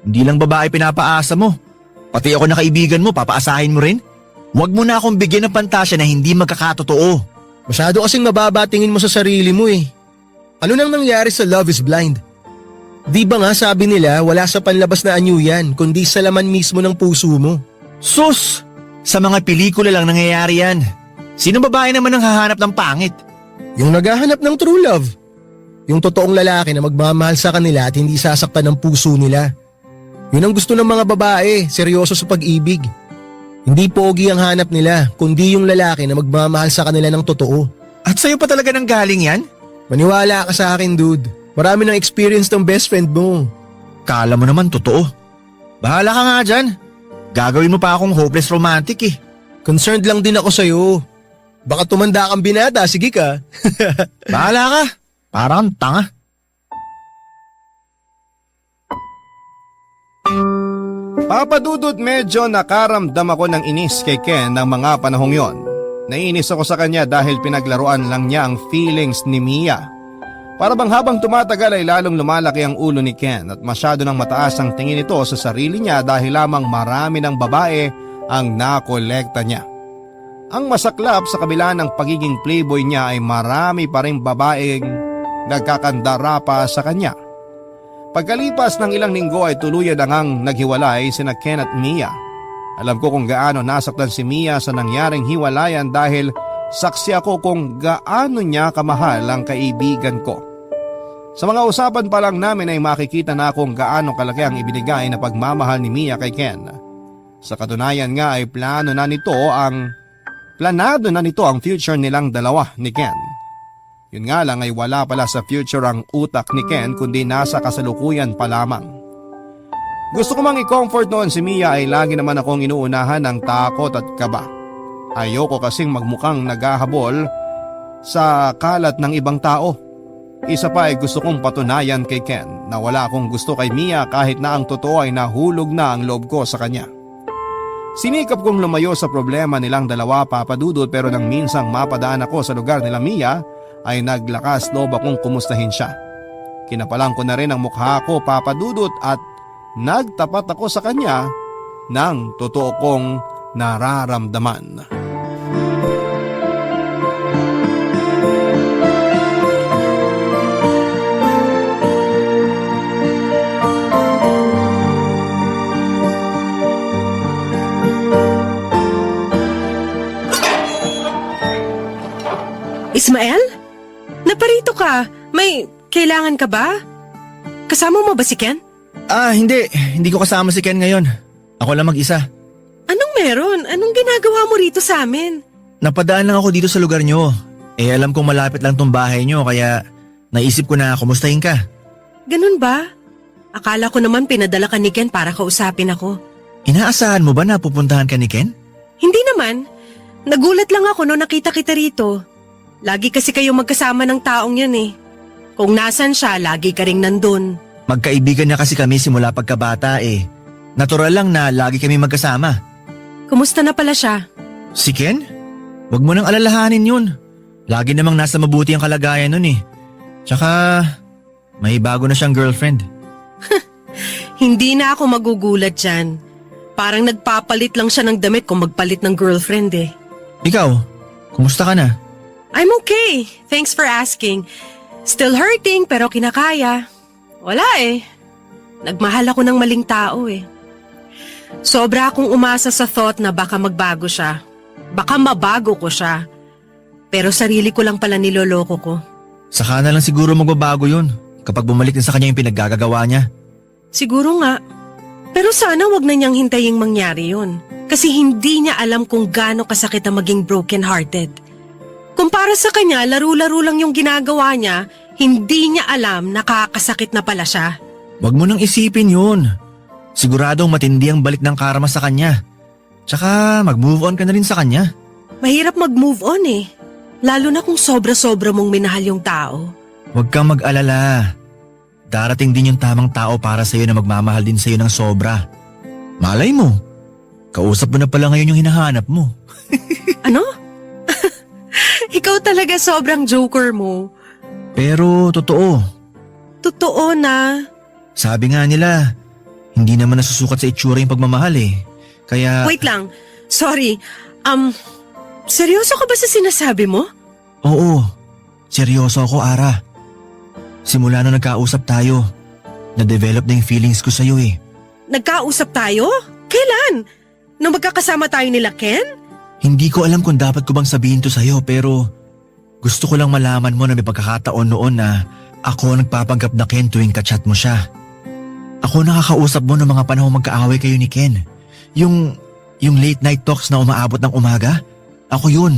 Hindi lang babae pinapaasa mo. Pati ako na kaibigan mo, papaasahin mo rin? Huwag mo na akong bigyan ng pantasya na hindi magkakatotoo. Masyado kasing mababa tingin mo sa sarili mo eh. Ano nang nangyari sa Love is Blind? Di ba nga sabi nila wala sa panlabas na anyo yan, kundi sa laman mismo ng puso mo. Sus! Sa mga pelikula lang nangyayari yan. Sino babae naman ang hahanap ng pangit? Yung naghahanap ng true love. Yung totoong lalaki na magmamahal sa kanila at hindi sasaktan ng puso nila. Yun ang gusto ng mga babae, seryoso sa pag-ibig. Hindi pogi ang hanap nila, kundi yung lalaki na magmamahal sa kanila ng totoo. At sa'yo pa talaga nang galing yan? Maniwala ka sa akin, dude. Marami ng experience ng best friend mo. Kala mo naman totoo. Bahala ka nga dyan. Gagawin mo pa akong hopeless romantic eh. Concerned lang din ako sa'yo. Baka tumanda kang binata, sige ka. Bahala ka. Parang tanga. Papa Dudut, medyo nakaramdam ako ng inis kay Ken ng mga panahong yon. Naiinis ako sa kanya dahil pinaglaruan lang niya ang feelings ni Mia. Para bang habang tumatagal ay lalong lumalaki ang ulo ni Ken at masyado nang mataas ang tingin nito sa sarili niya dahil lamang marami ng babae ang nakolekta niya. Ang masaklap sa kabila ng pagiging playboy niya ay marami pa ring babaeng nagkakandara pa sa kanya. Pagkalipas ng ilang linggo ay tuluyan na ngang naghiwalay sina Ken at Mia. Alam ko kung gaano nasaktan si Mia sa nangyaring hiwalayan dahil saksi ako kung gaano niya kamahal ang kaibigan ko. Sa mga usapan pa lang namin ay makikita na kung gaano kalaki ang ibinigay na pagmamahal ni Mia kay Ken. Sa katunayan nga ay planado na nito ang future nilang dalawa ni Ken. Yun nga lang ay wala pala sa future ang utak ni Ken kundi nasa kasalukuyan pa lamang. Gusto ko mang i-comfort noon si Mia ay lagi naman akong inuunahan ng takot at kaba. Ayoko kasing magmukhang naghahabol sa kalat ng ibang tao. Isa pa ay gusto kong patunayan kay Ken na wala akong gusto kay Mia kahit na ang totoo ay nahulog na ang loob ko sa kanya. Sinikap kong lumayo sa problema nilang dalawa, Papa Dudut, pero nang minsang mapadaan ako sa lugar nila Mia ay naglakas loob akong kumustahin siya. Kinapalang ko na rin ang mukha ko, Papa Dudut, at nagtapat ako sa kanya ng totoo kong nararamdaman. Ismael? Naparito ka. May kailangan ka ba? Kasama mo ba si Ken? Hindi. Hindi ko kasama si Ken ngayon. Ako lang mag-isa. Anong meron? Anong ginagawa mo rito sa amin? Napadaan lang ako dito sa lugar nyo. Alam kong malapit lang tong bahay nyo kaya naisip ko na kumustahin ka. Ganun ba? Akala ko naman pinadala ka ni Ken para kausapin ako. Inaasahan mo ba na pupuntahan ka ni Ken? Hindi naman. Nagulat lang ako nung nakita kita rito. Lagi kasi kayo magkasama ng taong yan eh. Kung nasan siya, lagi ka ring nandun. Magkaibigan na kasi kami simula pagkabata eh. Natural lang na lagi kami magkasama. Kumusta na pala siya? Si Ken? Huwag mo nang alalahanin yun. Lagi namang nasa mabuti ang kalagayan nun eh. Tsaka, may bago na siyang girlfriend. Hindi na ako magugulat dyan. Parang nagpapalit lang siya ng damit kung magpalit ng girlfriend eh. Ikaw, kumusta ka na? I'm okay. Thanks for asking. Still hurting pero kinakaya. Wala eh. Nagmahal ako ng maling tao eh. Sobra akong umasa sa thought na baka magbago siya. Baka mabago ko siya. Pero sarili ko lang pala niloloko ko. Saka na lang siguro magbabago yun kapag bumalik na sa kanya yung pinaggagawa niya. Siguro nga. Pero sana wag na niyang hintaying mangyari yun. Kasi hindi niya alam kung gaano kasakit ang maging broken-hearted. Kung para sa kanya, laro-laro lang yung ginagawa niya, hindi niya alam nakakasakit na pala siya. Wag mo nang isipin yun. Siguradong matindi ang balik ng karma sa kanya. Tsaka mag-move on ka na rin sa kanya. Mahirap mag-move on eh. Lalo na kung sobra-sobra mong minahal yung tao. Huwag kang mag-alala. Darating din yung tamang tao para sa'yo na magmamahal din sa'yo ng sobra. Malay mo, kausap mo na pala ngayon yung hinahanap mo. Ano? Ikaw talaga sobrang joker mo. Pero totoo, Totoo na. sabi nga nila, hindi naman nasusukat sa itsura yung pagmamahal eh. Kaya… Wait lang. Sorry. Seryoso ka ba sa sinasabi mo? Oo, seryoso ako, Ara. Simula nung nagkausap tayo, na-develop na yung feelings ko sa'yo eh. Nagkausap tayo? Kailan? Nung magkakasama tayo nila Ken? Hindi ko alam kung dapat ko bang sabihin to sa'yo pero gusto ko lang malaman mo na may pagkakataon noon na ako ang nagpapanggap na Ken tuwing kachat mo siya. Ako nakakausap mo ng mga panahong magkaaway kayo ni Ken. Yung late night talks na umaabot ng umaga, ako yun,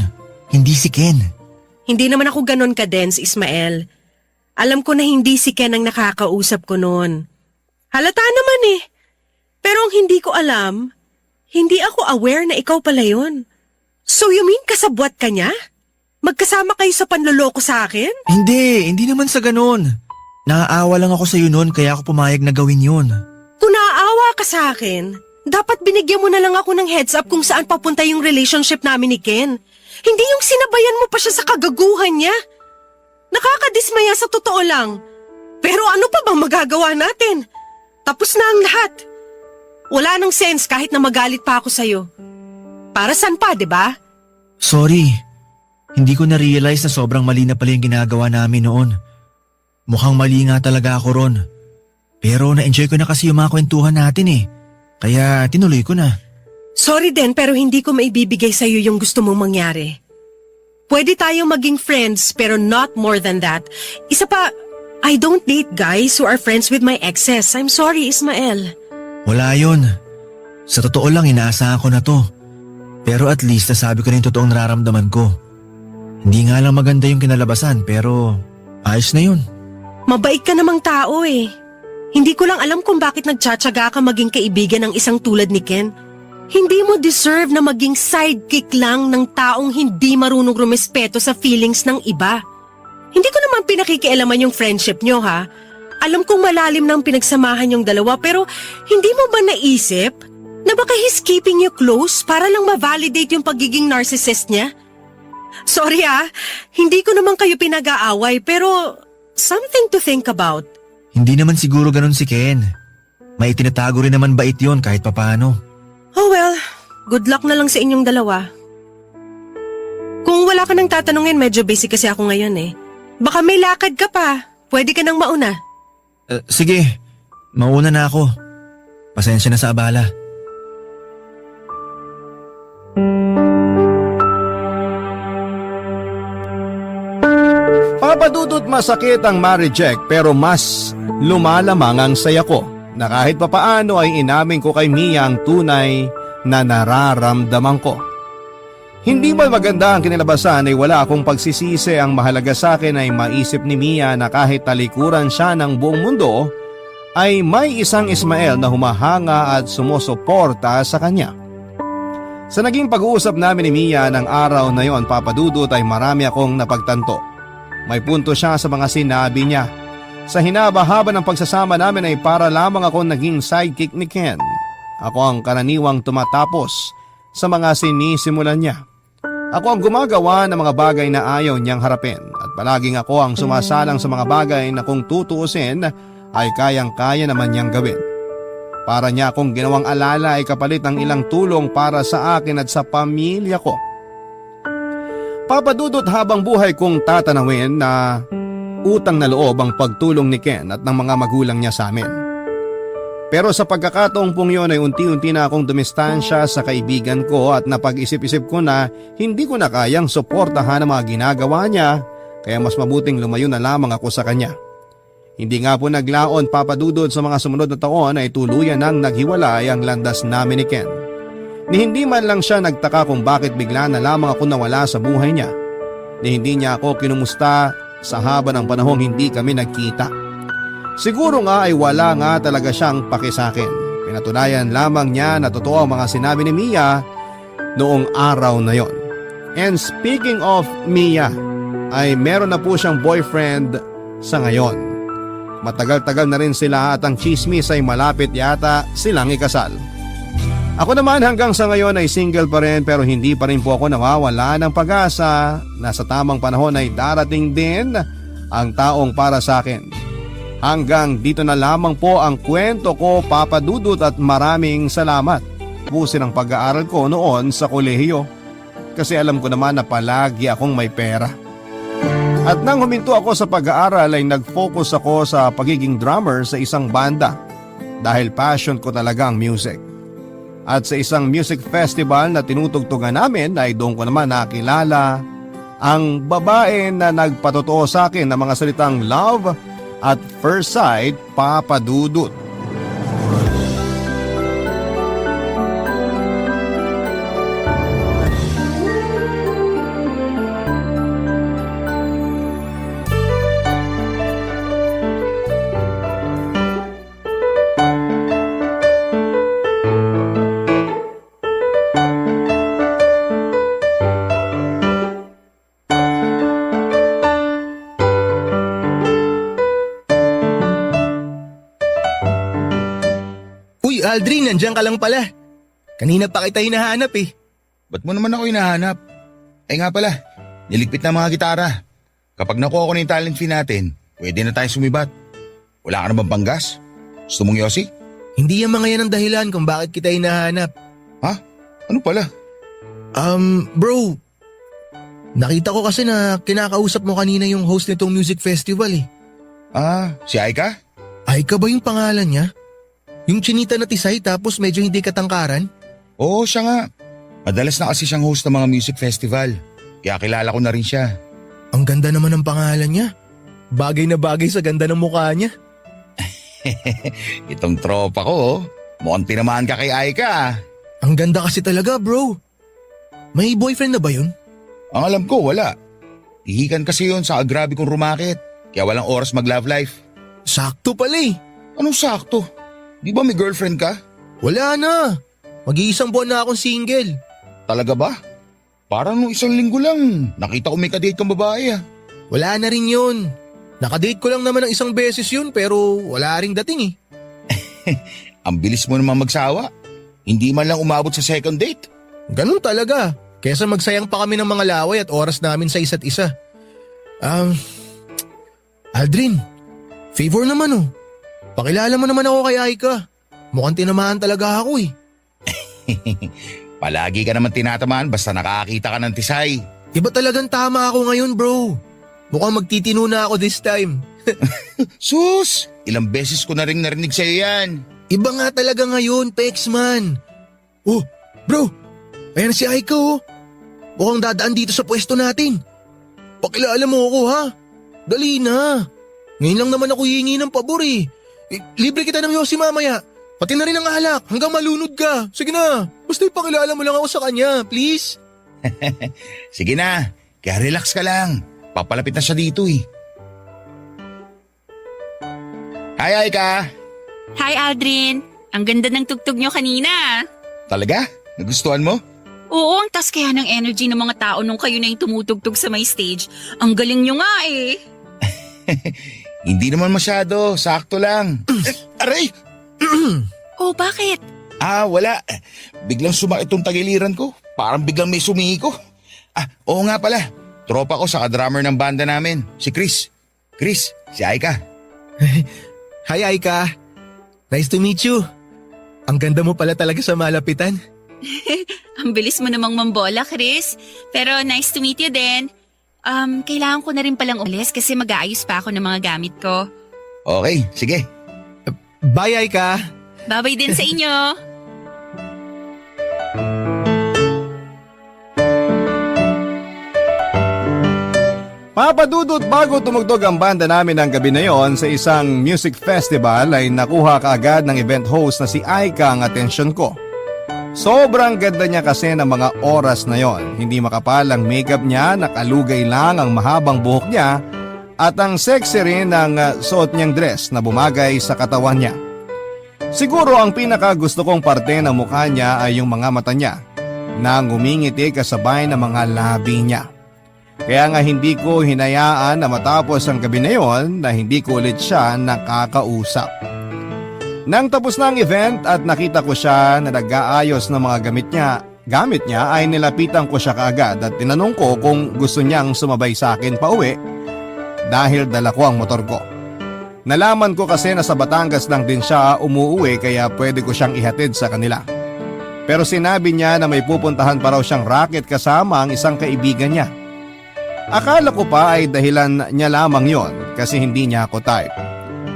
hindi si Ken. Hindi naman ako ganon ka-dense, Ismael. Alam ko na hindi si Ken ang nakakausap ko noon. Halata naman eh. Pero ang hindi ko alam, hindi ako aware na ikaw pala yun. So you mean kasabwat ka niya? Magkasama kayo sa panloloko sa akin? Hindi naman sa ganun. Naaawa lang ako sa'yo noon kaya ako pumayag na gawin yun. Kung naaawa ka sa akin, dapat binigyan mo na lang ako ng heads up kung saan papunta yung relationship namin ni Ken. Hindi yung sinabayan mo pa siya sa kagaguhan niya. Nakakadismaya sa totoo lang. Pero ano pa bang magagawa natin? Tapos na ang lahat. Wala nang sense kahit na magalit pa ako sa'yo. Para saan pa, di ba? Sorry, hindi ko na-realize na sobrang mali na pala yung ginagawa namin noon. Mukhang mali nga talaga ako ron. Pero na-enjoy ko na kasi yung mga kwentuhan natin eh. Kaya tinuloy ko na. Sorry din pero hindi ko maibibigay sa'yo yung gusto mong mangyari. Pwede tayong maging friends pero not more than that. Isa pa, I don't date guys who are friends with my exes. I'm sorry, Ismael. Wala yun. Sa totoo lang inaasahan ko na to. Pero at least nasabi ko na yung totoong nararamdaman ko. Hindi nga lang maganda yung kinalabasan pero ayos na yun. Mabait ka namang tao eh. Hindi ko lang alam kung bakit nagtsatsaga ka maging kaibigan ng isang tulad ni Ken. Hindi mo deserve na maging sidekick lang ng taong hindi marunong rumespeto sa feelings ng iba. Hindi ko naman pinakikialaman yung friendship nyo ha. Alam kong malalim ng pinagsamahan yung dalawa pero hindi mo ba naisip na baka he's keeping you close para lang ma-validate yung pagiging narcissist niya? Sorry hindi ko naman kayo pinag-aaway pero something to think about. Hindi naman siguro ganun si Ken. May itinatago rin naman bait yun kahit papano. Oh well, good luck na lang sa inyong dalawa. Kung wala ka nang tatanungin, medyo busy kasi ako ngayon eh. Baka may lakad ka pa. Pwede ka nang mauna. Sige, mauna na ako. Pasensya na sa abala. Papadudot masakit ang ma-reject pero mas lumalamang ang saya ko na kahit papaano ay inamin ko kay Mia ang tunay na nararamdaman ko. Hindi man maganda ang kinalabasan ay wala akong pagsisisi. Ang mahalaga sa akin ay maisip ni Mia na kahit talikuran siya ng buong mundo ay may isang Ismael na humahanga at sumusuporta sa kanya. Sa naging pag-uusap namin ni Mia ng araw na yon, Papadudot, ay marami akong napagtanto. May punto siya sa mga sinabi niya. Sa hinaba-haba ng pagsasama namin ay para lamang ako naging sidekick ni Ken. Ako ang karaniwang tumatapos sa mga sinisimulan niya. Ako ang gumagawa ng mga bagay na ayaw niyang harapin at palaging ako ang sumasalang sa mga bagay na kung tutuusin ay kayang-kaya naman niyang gawin. Para niya akong ginawang alala ay kapalit ng ilang tulong para sa akin at sa pamilya ko. Papa Dudut, habang buhay kong tatanawin na utang na loob ang pagtulong ni Ken at ng mga magulang niya sa amin. Pero sa pagkakataong pong yun ay unti-unti na akong dumistansya sa kaibigan ko at napag-isip-isip ko na hindi ko na kayang suportahan ang mga ginagawa niya, kaya mas mabuting lumayo na lamang ako sa kanya. Hindi nga po naglaon, Papa Dudut, sa mga sumunod na taon ay tuluyan nang naghiwalay ang landas namin ni Ken. Ni hindi man lang siya nagtaka kung bakit bigla na lamang ako nawala sa buhay niya. Ni hindi niya ako kinumusta sa haba ng panahong hindi kami nagkita. Siguro nga ay wala nga talaga siyang paki sa akin. Pinatunayan lamang niya na totoo ang mga sinabi ni Mia noong araw na yon. And speaking of Mia, ay meron na po siyang boyfriend sa ngayon. Matagal-tagal na rin sila at ang chismis ay malapit yata silang ikasal. Ako naman hanggang sa ngayon ay single pa rin, pero hindi pa rin po ako nawawala ng pag-asa na sa tamang panahon ay darating din ang taong para sa akin. Hanggang dito na lamang po ang kwento ko, Papa Dudut, at maraming salamat. Pusin ang pag-aaral ko noon sa kolehiyo kasi alam ko naman na palagi akong may pera. At nang huminto ako sa pag-aaral ay nag-focus ako sa pagiging drummer sa isang banda dahil passion ko talaga ang music. At sa isang music festival na tinutugtugan namin ay doon ko naman nakilala ang babae na nagpatotoo sa akin ng mga salitang love at first sight, Papa Dudut. Uy, Aldrin, nandiyan ka lang pala. Kanina pa kita hinahanap eh. Ba't mo naman ako hinahanap? Ay nga pala, niligpit na mga gitara. Kapag nakuha ko na yung talent fee natin, pwede na tayo sumibat. Wala ka na bang panggas? Gusto mong yosi? Hindi yung mga yan ang dahilan kung bakit kita hinahanap. Ha? Ano pala? Bro, nakita ko kasi na kinakausap mo kanina yung host nitong music festival eh. Ah, si Aika? Aika ba yung pangalan niya? Yung chinita na tisay tapos medyo hindi katangkaran? Oo, siya nga. Madalas na kasi siyang host ng mga music festival. Kaya kilala ko na rin siya. Ang ganda naman ng pangalan niya. Bagay na bagay sa ganda ng mukha niya. Itong tropa ko, oh. Mukhang tinamaan ka kay Aika ah. Ang ganda kasi talaga, bro. May boyfriend na ba yun? Ang alam ko, wala. Ihikan kasi yun sa grabe kong rumakit. Kaya walang oras mag-love life. Sakto pala eh. Anong sakto? Di ba may girlfriend ka? Wala na. Mag-iisang buwan na akong single. Talaga ba? Parang nung isang linggo lang, nakita ko may kadate kang babae ah. Wala na rin yun. Nakadate ko lang naman ng isang beses yun pero wala ring dating eh. Ang bilis mo naman magsawa. Hindi man lang umabot sa second date. Ganun talaga. Kesa magsayang pa kami ng mga laway at oras namin sa isa't isa. Aldrin, favor naman oh. Pakilala mo naman ako kay Aika. Mukhang tinamaan talaga ako eh. Palagi ka naman tinatamaan basta nakakita ka ng tisay. Iba talagang tama ako ngayon bro. Mukhang magtitino na ako this time. Sus! Ilang beses ko na rin narinig sa'yo yan. Iba nga talaga ngayon, Pexman. Oh, bro. Ayan si Aika oh. Mukhang dadaan dito sa pwesto natin. Pakilala mo ako ha. Dali na. Ngayon lang naman ako hihingi ng pabor eh. Libre kita ng yosi mamaya. Pati na rin ang alak hanggang malunod ka. Sige na. Basta ipakilala mo lang ako sa kanya, please. Sige na. Kaya relax ka lang. Papalapit na siya dito eh. Hi, Aika. Hi Aldrin! Ang ganda ng tugtog nyo kanina. Talaga? Nagustuhan mo? Oo, ang tas kaya ng energy ng mga tao nung kayo na yung tumutugtog sa may stage. Ang galing nyo nga eh. Hindi naman masyado. Sakto lang. Aray! Oh, bakit? Wala. Biglang sumakit tong tagiliran ko. Parang biglang may sumiko. Oo nga pala. Tropa ko sa drummer ng banda namin, si Chris. Chris, si Aika. Hi Aika. Nice to meet you. Ang ganda mo pala talaga sa malapitan. Ang bilis mo namang mambola, Chris. Pero nice to meet you din. Kailangan ko na rin palang umalis kasi mag-aayos pa ako ng mga gamit ko. Okay, sige. Bye, Aika. Babay din sa inyo. Papa Dudut, bago tumugtog ang banda namin ng gabi na yon sa isang music festival ay nakuha kaagad ng event host na si Aika ang atensyon ko. Sobrang ganda niya kasi ng mga oras na yon. Hindi makapal ang makeup niya, nakalugay lang ang mahabang buhok niya at ang sexy rin ng suot niyang dress na bumagay sa katawan niya. Siguro ang pinaka gusto kong parte ng mukha niya ay yung mga mata niya na ngumingiti kasabay ng mga labi niya. Kaya nga hindi ko hinayaan na matapos ang gabi na yon na hindi ko ulit siya nakakausap. Nang tapos na ang event at nakita ko siya na nag-aayos ng mga gamit niya ay nilapitan ko siya kaagad at tinanong ko kung gusto niyang sumabay sa akin pauwi dahil dala ko ang motor ko. Nalaman ko kasi na sa Batangas lang din siya umuuwi kaya pwede ko siyang ihatid sa kanila. Pero sinabi niya na may pupuntahan pa raw siyang racket kasama ang isang kaibigan niya. Akala ko pa ay dahilan niya lamang yon kasi hindi niya ako type.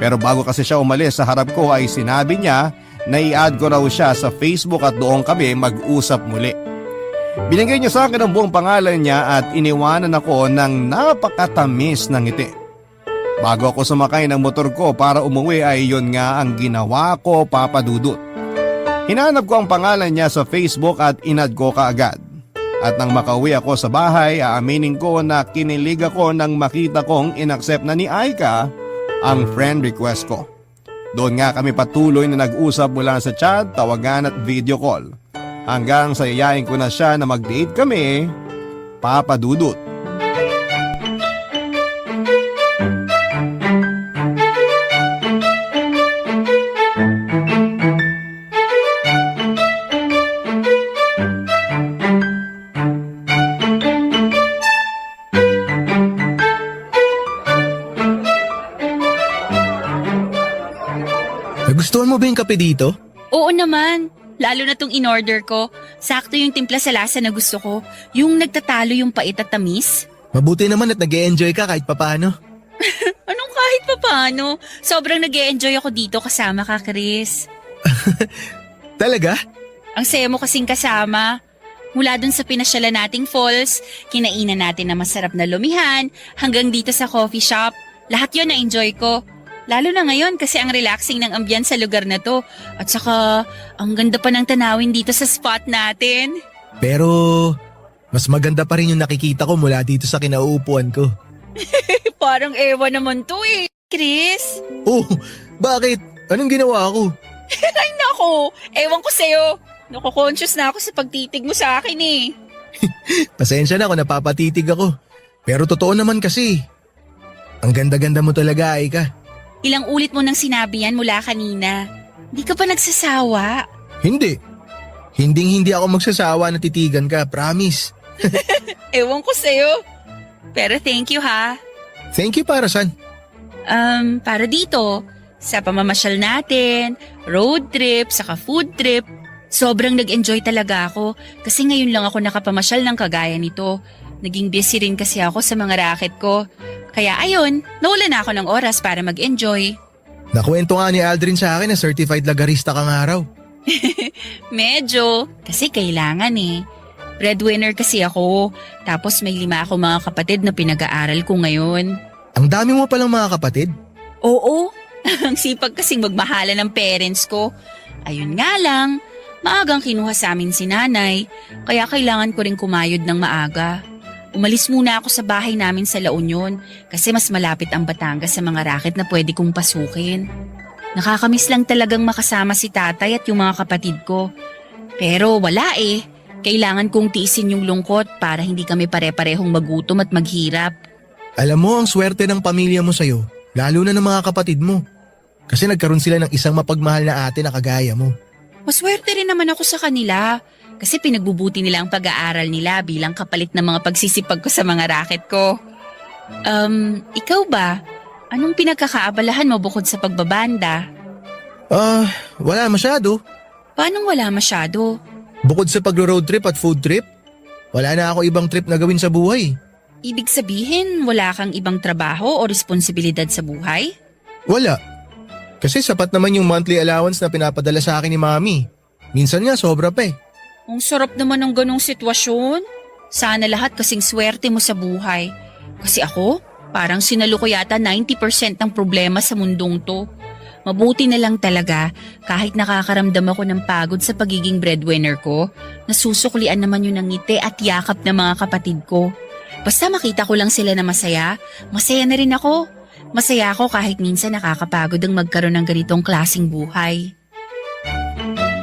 Pero bago kasi siya umalis sa harap ko ay sinabi niya na i-add ko raw siya sa Facebook at doon kami mag-usap muli. Binigay niya sa akin ang buong pangalan niya at iniwanan ako ng napakatamis ng ngiti. Bago ako sumakay ng motor ko para umuwi ay yon nga ang ginawa ko, Papa Dudut. Hinanap ko ang pangalan niya sa Facebook at in-add ko kaagad. At nang makauwi ako sa bahay, aaminin ko na kinilig ako nang makita kong inaccept na ni Aika ang friend request ko. Doon nga kami patuloy na nag-usap mula sa chat, tawagan at video call. Hanggang sa yayain ko na siya na mag-date kami, Papa Dudut. Nagustuhan mo ba yung kape dito? Oo naman. Lalo na tong in-order ko. Sakto yung timpla sa lasa na gusto ko. Yung nagtatalo yung pait at tamis. Mabuti naman at nag-e-enjoy ka kahit papano. Anong kahit pa paano? Sobrang nag-e-enjoy ako dito kasama ka, Chris. Talaga? Ang saya mo kasing kasama. Mula dun sa pinasyalan nating falls, kinainan natin na masarap na lumihan, hanggang dito sa coffee shop. Lahat yun na-enjoy ko. Lalo na ngayon kasi ang relaxing ng ambience sa lugar na to. At saka, ang ganda pa ng tanawin dito sa spot natin. Pero, mas maganda pa rin yung nakikita ko mula dito sa kinauupuan ko. Parang ewan naman to eh. Chris? Oh, bakit? Anong ginawa ko? Ay nako, ewan ko sa'yo. Nako-conscious na ako sa pagtitig mo sa akin eh. Pasensya na kung napapatitig ako. Pero totoo naman kasi. Ang ganda-ganda mo talaga, Aika. Ilang ulit mo nang sinabi yan mula kanina. Hindi ka pa nagsasawa. Hindi. Hindi ako magsasawa na titigan ka, promise. Ewan ko sa'yo. Pero thank you ha. Thank you para saan? Para dito, sa pamamasyal natin, road trip, saka food trip. Sobrang nag-enjoy talaga ako kasi ngayon lang ako nakapamasyal ng kagaya nito. Naging busy rin kasi ako sa mga racket ko. Kaya ayun, nawala na ako ng oras para mag-enjoy. Nakwento nga ni Aldrin sa akin na certified lagarista kang araw. Medyo, kasi kailangan eh. Breadwinner kasi ako, tapos may 5 ako mga kapatid na pinag-aaral ko ngayon. Ang dami mo palang mga kapatid? Oo, ang sipag kasing magmahala ng parents ko. Ayun nga lang, maagang kinuha sa amin si nanay, kaya kailangan ko rin kumayod ng maaga. Umalis muna ako sa bahay namin sa La Union kasi mas malapit ang Batangas sa mga racket na pwede kong pasukin. Nakakamiss lang talagang makasama si tatay at yung mga kapatid ko. Pero wala eh. Kailangan kong tiisin yung lungkot para hindi kami pare-parehong magutom at maghirap. Alam mo, ang swerte ng pamilya mo sa'yo, lalo na ng mga kapatid mo. Kasi nagkaroon sila ng isang mapagmahal na ate na kagaya mo. Maswerte rin naman ako sa kanila. Kasi pinagbubuti nila ang pag-aaral nila bilang kapalit ng mga pagsisipag ko sa mga racket ko. Ikaw ba? Anong pinagkakaabalahan mo bukod sa pagbabanda? Wala masyado. Paano wala masyado? Bukod sa pagro-road trip at food trip, wala na ako ibang trip na gawin sa buhay. Ibig sabihin, wala kang ibang trabaho o responsibilidad sa buhay? Wala. Kasi sapat naman yung monthly allowance na pinapadala sa akin ni Mami. Minsan nga sobra pa eh. Ang sarap naman ng ganong sitwasyon. Sana lahat kasing swerte mo sa buhay. Kasi ako, parang sinalo ko yata 90% ng problema sa mundong to. Mabuti na lang talaga kahit nakakaramdam ako ng pagod sa pagiging breadwinner ko, nasusuklian naman yun ng ngiti at yakap ng mga kapatid ko. Basta makita ko lang sila na masaya, masaya na rin ako. Masaya ako kahit minsan nakakapagod ang magkaroon ng ganitong klaseng buhay.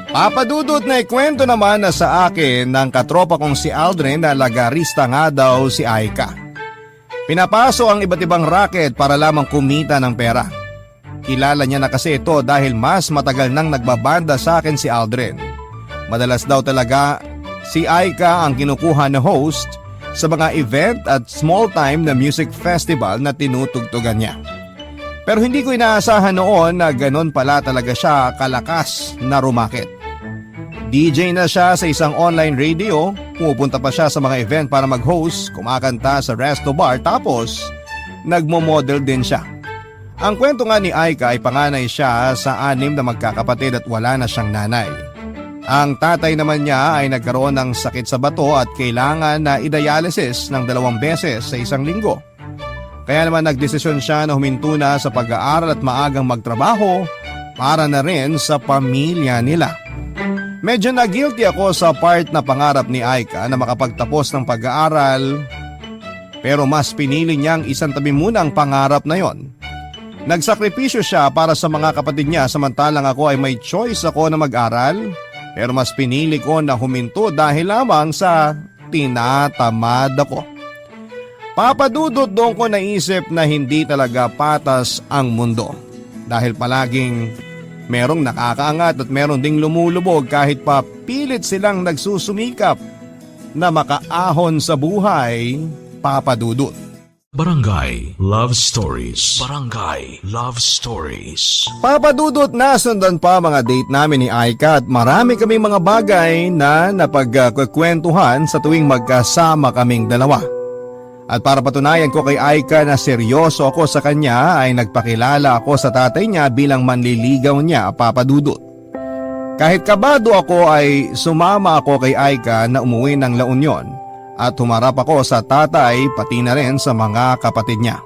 Papadudot na ikwento naman na sa akin ng katropa kong si Aldrin na lagarista nga daw si Aika. Pinapaso ang iba't ibang racket para lamang kumita ng pera. Kilala niya na kasi ito dahil mas matagal nang nagbabanda sa akin si Aldrin. Madalas daw talaga si Aika ang kinukuha na host sa mga event at small time na music festival na tinutugtugan niya. Pero hindi ko inaasahan noon na ganon pala talaga siya kalakas na rumakit. DJ na siya sa isang online radio, pumupunta pa siya sa mga event para mag-host, kumakanta sa resto bar tapos nagmo-model din siya. Ang kwento nga ni Aika ay panganay siya sa 6 na magkakapatid at wala na siyang nanay. Ang tatay naman niya ay nagkaroon ng sakit sa bato at kailangan na i-dialysis ng 2 beses sa isang linggo. Kaya naman nagdesisyon siya na huminto na sa pag-aaral at maagang magtrabaho para na rin sa pamilya nila. Medyo na-guilty ako sa part na pangarap ni Aika na makapagtapos ng pag-aaral, pero mas pinili niyang isantabi muna ang pangarap na yon. Nagsakripisyo siya para sa mga kapatid niya samantalang ako ay may choice ako na mag-aral, pero mas pinili ko na huminto dahil lamang sa tinatamad ako. Papadudot doon ko naisip na hindi talaga patas ang mundo dahil palaging merong nakakaangat at merong ding lumulubog kahit pa pilit silang nagsusumikap na makaahon sa buhay, papadudot. Barangay Love Stories. Barangay Love Stories. Papadudot na sundan pa mga date namin ni Aika at marami kaming mga bagay na napagkukwentuhan sa tuwing magkasama kaming dalawa. At para patunayan ko kay Aika na seryoso ako sa kanya ay nagpakilala ako sa tatay niya bilang manliligaw niya, papadudot. Kahit kabado ako ay sumama ako kay Aika na umuwi ng La Union at humarap ako sa tatay pati na rin sa mga kapatid niya.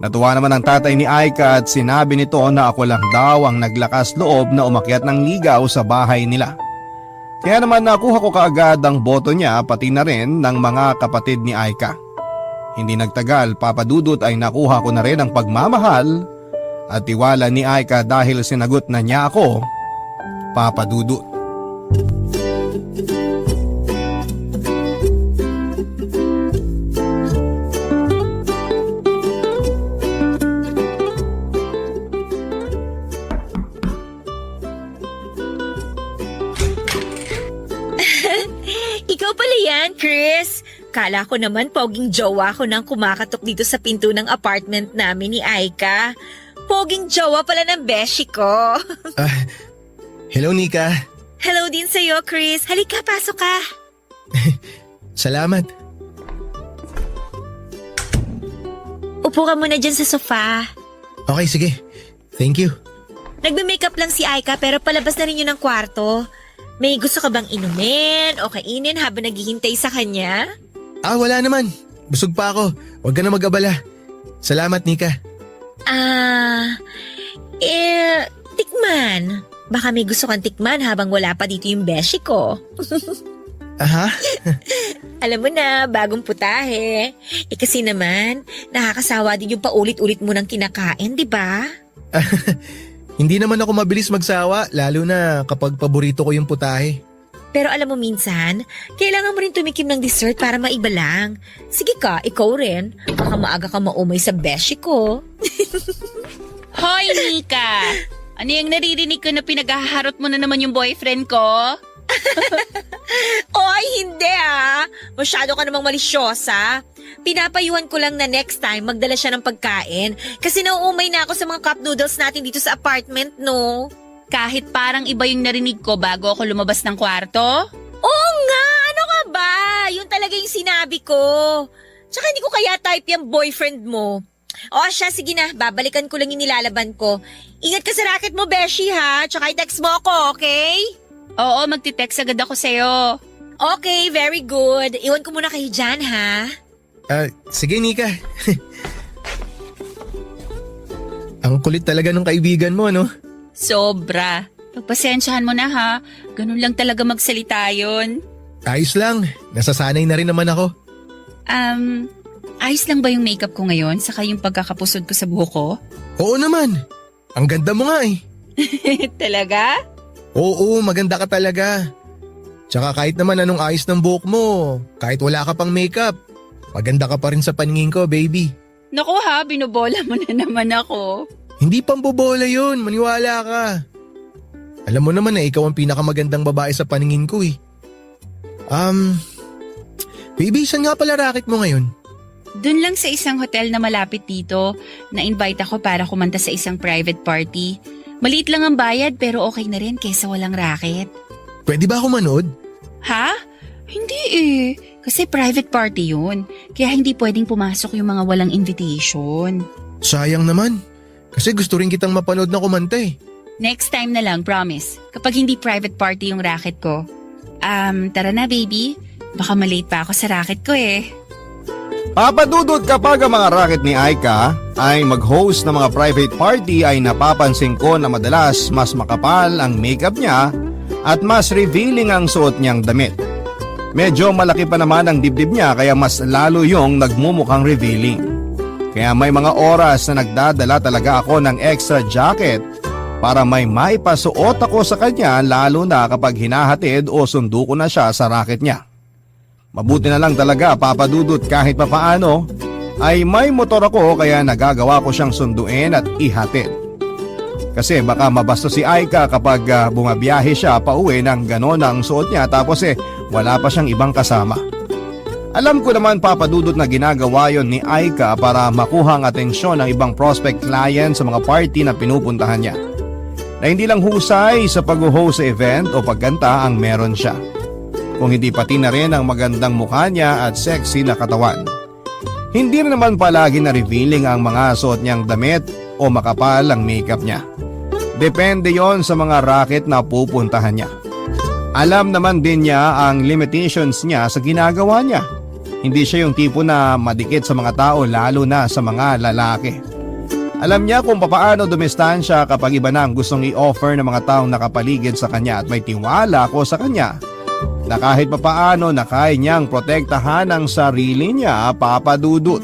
Natuwa naman ang tatay ni Aika at sinabi nito na ako lang daw ang naglakas loob na umakyat ng ligaw sa bahay nila. Kaya naman nakuha ko kaagad ang boto niya pati na rin ng mga kapatid ni Aika. Hindi nagtagal, papadudot ay nakuha ko na rin ang pagmamahal at tiwala ni Aika dahil sinagot na niya ako, papadudot. Ikaw pala yan, Chris. Kala ko naman poging jowa ko nang kumakatok dito sa pinto ng apartment namin ni Aika. Poging jowa pala ng beshi ko. Hello, Nika. Hello din sa'yo, Chris. Halika, pasok ka. Salamat. Upo ka muna dyan sa sofa. Okay, sige. Thank you. Nagme-makeup lang si Aika pero palabas na rin yun ng kwarto. May gusto ka bang inumin o kainin habang naghihintay sa kanya? Wala naman. Busog pa ako. Huwag ka na mag-abala. Salamat, Nika. Tikman. Baka may gusto kang tikman habang wala pa dito yung beshi ko. Aha? Alam mo na, bagong putahe. Kasi naman, nakakasawa din yung paulit-ulit mo nang kinakain, di ba? Hindi naman ako mabilis magsawa, lalo na kapag paborito ko yung putahe. Pero alam mo minsan, kailangan mo rin tumikim ng dessert para maiba lang. Sige ka, ikaw rin. Baka maaga ka maumay sa beshi ko. Hoy, Nika! Ano yung naririnig ko na pinaghaharot mo na naman yung boyfriend ko? Oy, hindi Masyado ka namang malisyosa. Pinapayuhan ko lang na next time magdala siya ng pagkain kasi nauumay na ako sa mga cup noodles natin dito sa apartment, no? Kahit parang iba yung narinig ko bago ako lumabas ng kwarto? Oo nga, ano ka ba? Yun talaga yung sinabi ko. Tsaka hindi ko kaya type yung boyfriend mo. O siya, sige na, babalikan ko lang yung nilalaban ko. Ingat ka sa racket mo, Beshi ha. Tsaka i-text mo ako, okay? Oo, magti-text agad ako sa'yo. Okay, very good. Iwan ko muna kayo dyan ha. Sige Nika. Ang kulit talaga ng kaibigan mo, no? Sobra. Pagpasensyahan mo na ha. Ganun lang talaga magsalita yun. Ayos lang, nasasanay na rin naman ako. Ayos lang ba yung makeup ko ngayon? Saka yung pagkakapusod ko sa buhok ko? Oo naman, ang ganda mo nga eh. Talaga? Oo, maganda ka talaga. Tsaka kahit naman anong ayos ng buhok mo, kahit wala ka pang makeup, maganda ka pa rin sa paningin ko, baby. Naku ha, binobola mo na naman ako. Hindi pambobola yun, maniwala ka. Alam mo naman na ikaw ang pinakamagandang babae sa paningin ko eh. Baby, saan nga pala racket mo ngayon? Doon lang sa isang hotel na malapit dito, na-invite ako para kumanta sa isang private party. Maliit lang ang bayad pero okay na rin kaysa walang racket. Pwede ba ako manood? Ha? Hindi eh. Kasi private party yun. Kaya hindi pwedeng pumasok yung mga walang invitation. Sayang naman. Kasi gusto rin kitang mapanood na kumanta eh. Next time na lang, promise. Kapag hindi private party yung racket ko. Tara na baby. Baka malate pa ako sa racket ko eh. Papadudot kapag ang mga racket ni Aika ay mag-host ng mga private party ay napapansin ko na madalas mas makapal ang makeup niya at mas revealing ang suot niyang damit. Medyo malaki pa naman ang dibdib niya kaya mas lalo yung nagmumukhang revealing. Kaya may mga oras na nagdadala talaga ako ng extra jacket para may maipasuot ako sa kanya lalo na kapag hinahatid o sundo ko na siya sa racket niya. Mabuti na lang talaga papadudot kahit papaano ay may motor ako kaya nagagawa ko siyang sunduin at ihatid. Kasi baka mabasto si Aika kapag bumabiyahe siya pauwi ng ganon ang suot niya tapos wala pa siyang ibang kasama. Alam ko naman papadudot na ginagawa yon ni Aika para makuha ang atensyon ng ibang prospect client sa mga party na pinupuntahan niya. Na hindi lang husay sa pag-host sa event o pagkanta ang meron siya. Kung hindi pati na rin ang magandang mukha niya at sexy na katawan. Hindi rin naman palagi na revealing ang mga suot niyang damit o makapal ang makeup niya. Depende yon sa mga racket na pupuntahan niya. Alam naman din niya ang limitations niya sa ginagawa niya. Hindi siya yung tipo na madikit sa mga tao lalo na sa mga lalaki. Alam niya kung papaano dumistansya kapag iba na ang gustong i-offer ng mga taong nakapaligid sa kanya at may tiwala ko sa kanya na kahit papaano na kaya niyang protektahan ang sarili niya, papadudot.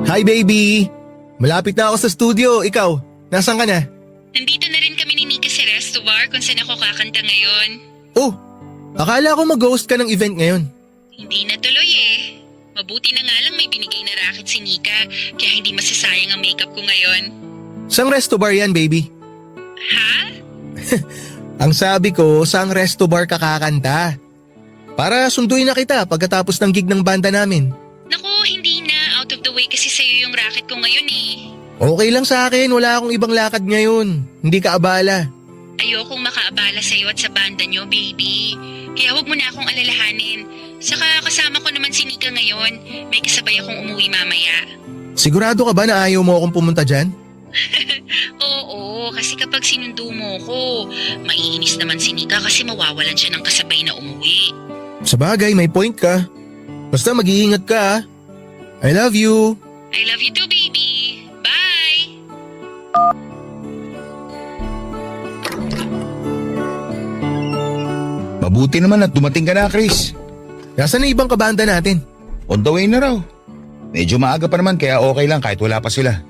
Hi baby! Malapit na ako sa studio, ikaw, nasaan ka na? Nandito na rin kami ni Nika sa resto bar kung saan ako kakanta ngayon. Oh, akala ko mag-host ka ng event ngayon. Hindi na tuloy eh. Mabuti na nga lang may binigay na racket si Nika kaya hindi masasayang ang makeup ko ngayon. Saang resto bar yan, baby? Ha? Ang sabi ko, saang resto bar ka kakanta? Para sunduin na kita pagkatapos ng gig ng banda namin. Naku, hindi na. Out of the way kasi sa'yo yung racket ko ngayon eh. Okay lang sa akin, wala akong ibang lakad ngayon. Hindi ka abala. Ayokong makaabala sa'yo at sa banda nyo, baby. Kaya huwag mo na akong alalahanin. Saka kasama ko naman si Nika ngayon. May kasabay akong umuwi mamaya. Sigurado ka ba na ayaw mo akong pumunta dyan? Oo, kasi kapag sinundo mo ko, maiinis naman si Nika kasi mawawalan siya ng kasabay na umuwi. Sabagay, may point ka. Basta mag-iingat ka ha. I love you. I love you too, baby. Bye! Mabuti naman at dumating ka na, Chris. Nasaan na ibang kabanda natin? On the way na raw. Medyo maaga pa naman kaya okay lang kahit wala pa sila.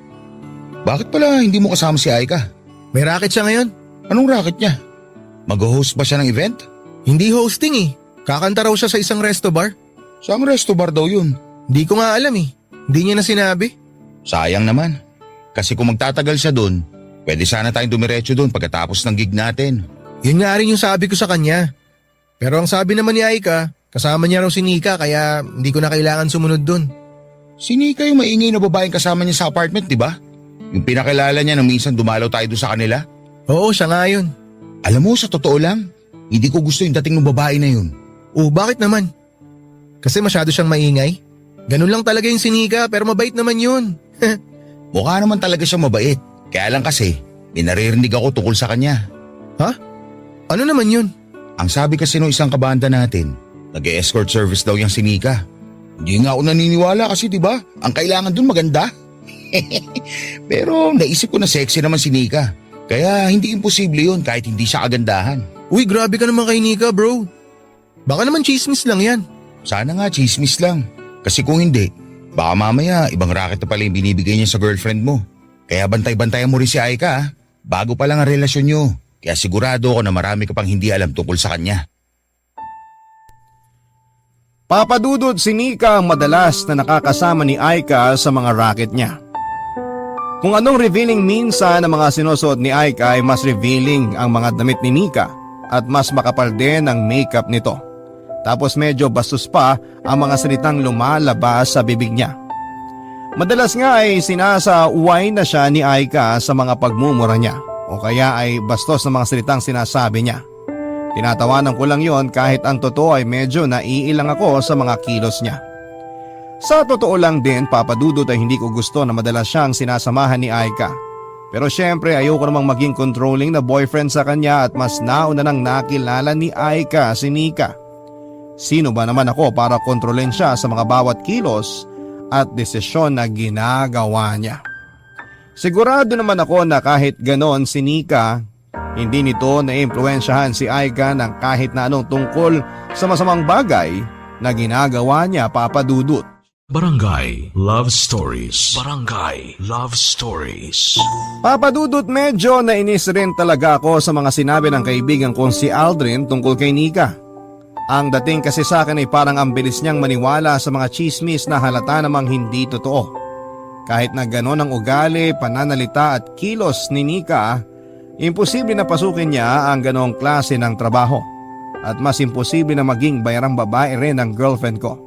Bakit pala hindi mo kasama si Aika? May racket siya ngayon? Anong racket niya? Mag-host ba siya ng event? Hindi hosting eh. Kakanta raw siya sa isang resto bar. Saan resto bar daw yun? Hindi ko nga alam eh. Hindi niya na sinabi. Sayang naman. Kasi kung magtatagal siya doon, pwede sana tayong dumiretso doon pagkatapos ng gig natin. Yun nga rin yung sabi ko sa kanya. Pero ang sabi naman ni Aika, kasama niya raw si Nika kaya hindi ko na kailangan sumunod dun. Si Nika yung maingay na babaeng kasama niya sa apartment, di ba? Yung pinakilala niya nang minsan dumalaw tayo doon sa kanila. Oo, siya nga yun. Alam mo, sa totoo lang, hindi ko gusto yung dating ng babae na yun. Oh, bakit naman? Kasi masyado siyang maingay? Ganun lang talaga yung si Nika pero mabait naman yun. Mukha naman talaga siya mabait. Kaya lang kasi, may naririnig ako tungkol sa kanya. Ha? Ano naman yun? Ang sabi kasi nung isang kabanda natin, nag-escort service daw yung si Nika. Hindi nga ako naniniwala kasi di ba? Ang kailangan dun maganda. Pero naisip ko na sexy naman si Nika. Kaya hindi imposible yun kahit hindi siya kagandahan. Uy, grabe ka naman kay Nika, bro. Baka naman chismis lang yan. Sana nga chismis lang. Kasi kung hindi, baka mamaya ibang racket na pala yung binibigay niya sa girlfriend mo. Kaya bantay-bantayan mo rin si Aika ha. Bago pa lang ang relasyon niyo. Kaya sigurado ako na marami ka pang hindi alam tungkol sa kanya. Papadudod, si Nika ang madalas na nakakasama ni Aika sa mga racket niya. Kung anong revealing minsan ang mga sinusuot ni Aika ay mas revealing ang mga damit ni Nika at mas makapal din ang makeup nito. Tapos medyo bastos pa ang mga salitang lumalabas sa bibig niya. Madalas nga ay sinasaway na siya ni Aika sa mga pagmumura niya o kaya ay bastos na mga salitang sinasabi niya. Tinatawanan ko lang yon kahit ang totoo ay medyo naiilang ako sa mga kilos niya. Sa totoo lang din, papadudod ay hindi ko gusto na madalas siyang sinasamahan ni Aika. Pero syempre ayoko namang maging controlling na boyfriend sa kanya at mas nauna nang nakilala ni Aika si Nika. Sino ba naman ako para kontrolin siya sa mga bawat kilos at desisyon na ginagawa niya? Sigurado naman ako na kahit ganon si Nika, hindi nito na-impluensyahan si Aika ng kahit na anong tungkol sa masamang bagay na ginagawa niya, papadudot. Barangay Love Stories. Barangay Love Stories. Papadudot, medyo nainis rin talaga ako sa mga sinabi ng kaibigan kong si Aldrin tungkol kay Nika. Ang dating kasi sa akin ay parang ang bilis niyang maniwala sa mga chismis na halata namang hindi totoo. Kahit na gano'n ang ugali, pananalita at kilos ni Nika, imposible na pasukin niya ang gano'ng klase ng trabaho. At mas imposible na maging bayarang babae rin ang girlfriend ko.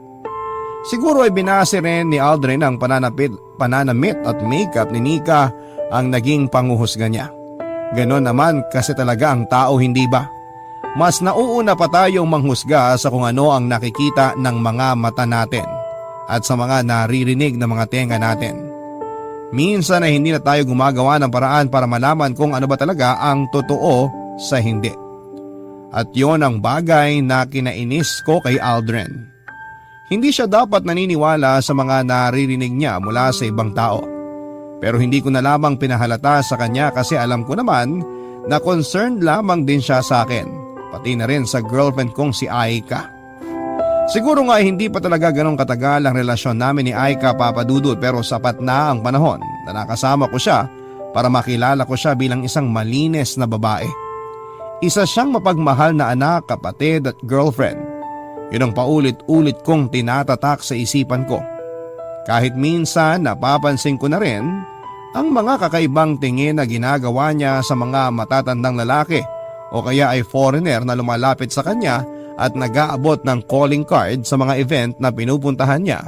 Siguro ay binase rin ni Aldrin ang pananamit at makeup ni Nika ang naging panguhusga niya. Ganon naman kasi talaga ang tao, hindi ba? Mas nauuna pa tayong manghusga sa kung ano ang nakikita ng mga mata natin at sa mga naririnig ng mga tenga natin. Minsan ay hindi na tayo gumagawa ng paraan para malaman kung ano ba talaga ang totoo sa hindi. At yon ang bagay na kinainis ko kay Aldrin. Hindi siya dapat naniniwala sa mga naririnig niya mula sa ibang tao. Pero hindi ko na lamang pinahalata sa kanya kasi alam ko naman na concerned lamang din siya sa akin, pati na rin sa girlfriend kong si Aika. Siguro nga hindi pa talaga ganong katagal ang relasyon namin ni Aika, papadudod, pero sapat na ang panahon na nakasama ko siya para makilala ko siya bilang isang malinis na babae. Isa siyang mapagmahal na anak, kapatid at girlfriend. Yun ang paulit-ulit kong tinatatak sa isipan ko. Kahit minsan napapansin ko na rin ang mga kakaibang tingin na ginagawa niya sa mga matatandang lalaki o kaya ay foreigner na lumalapit sa kanya at nag-aabot ng calling card sa mga event na pinupuntahan niya,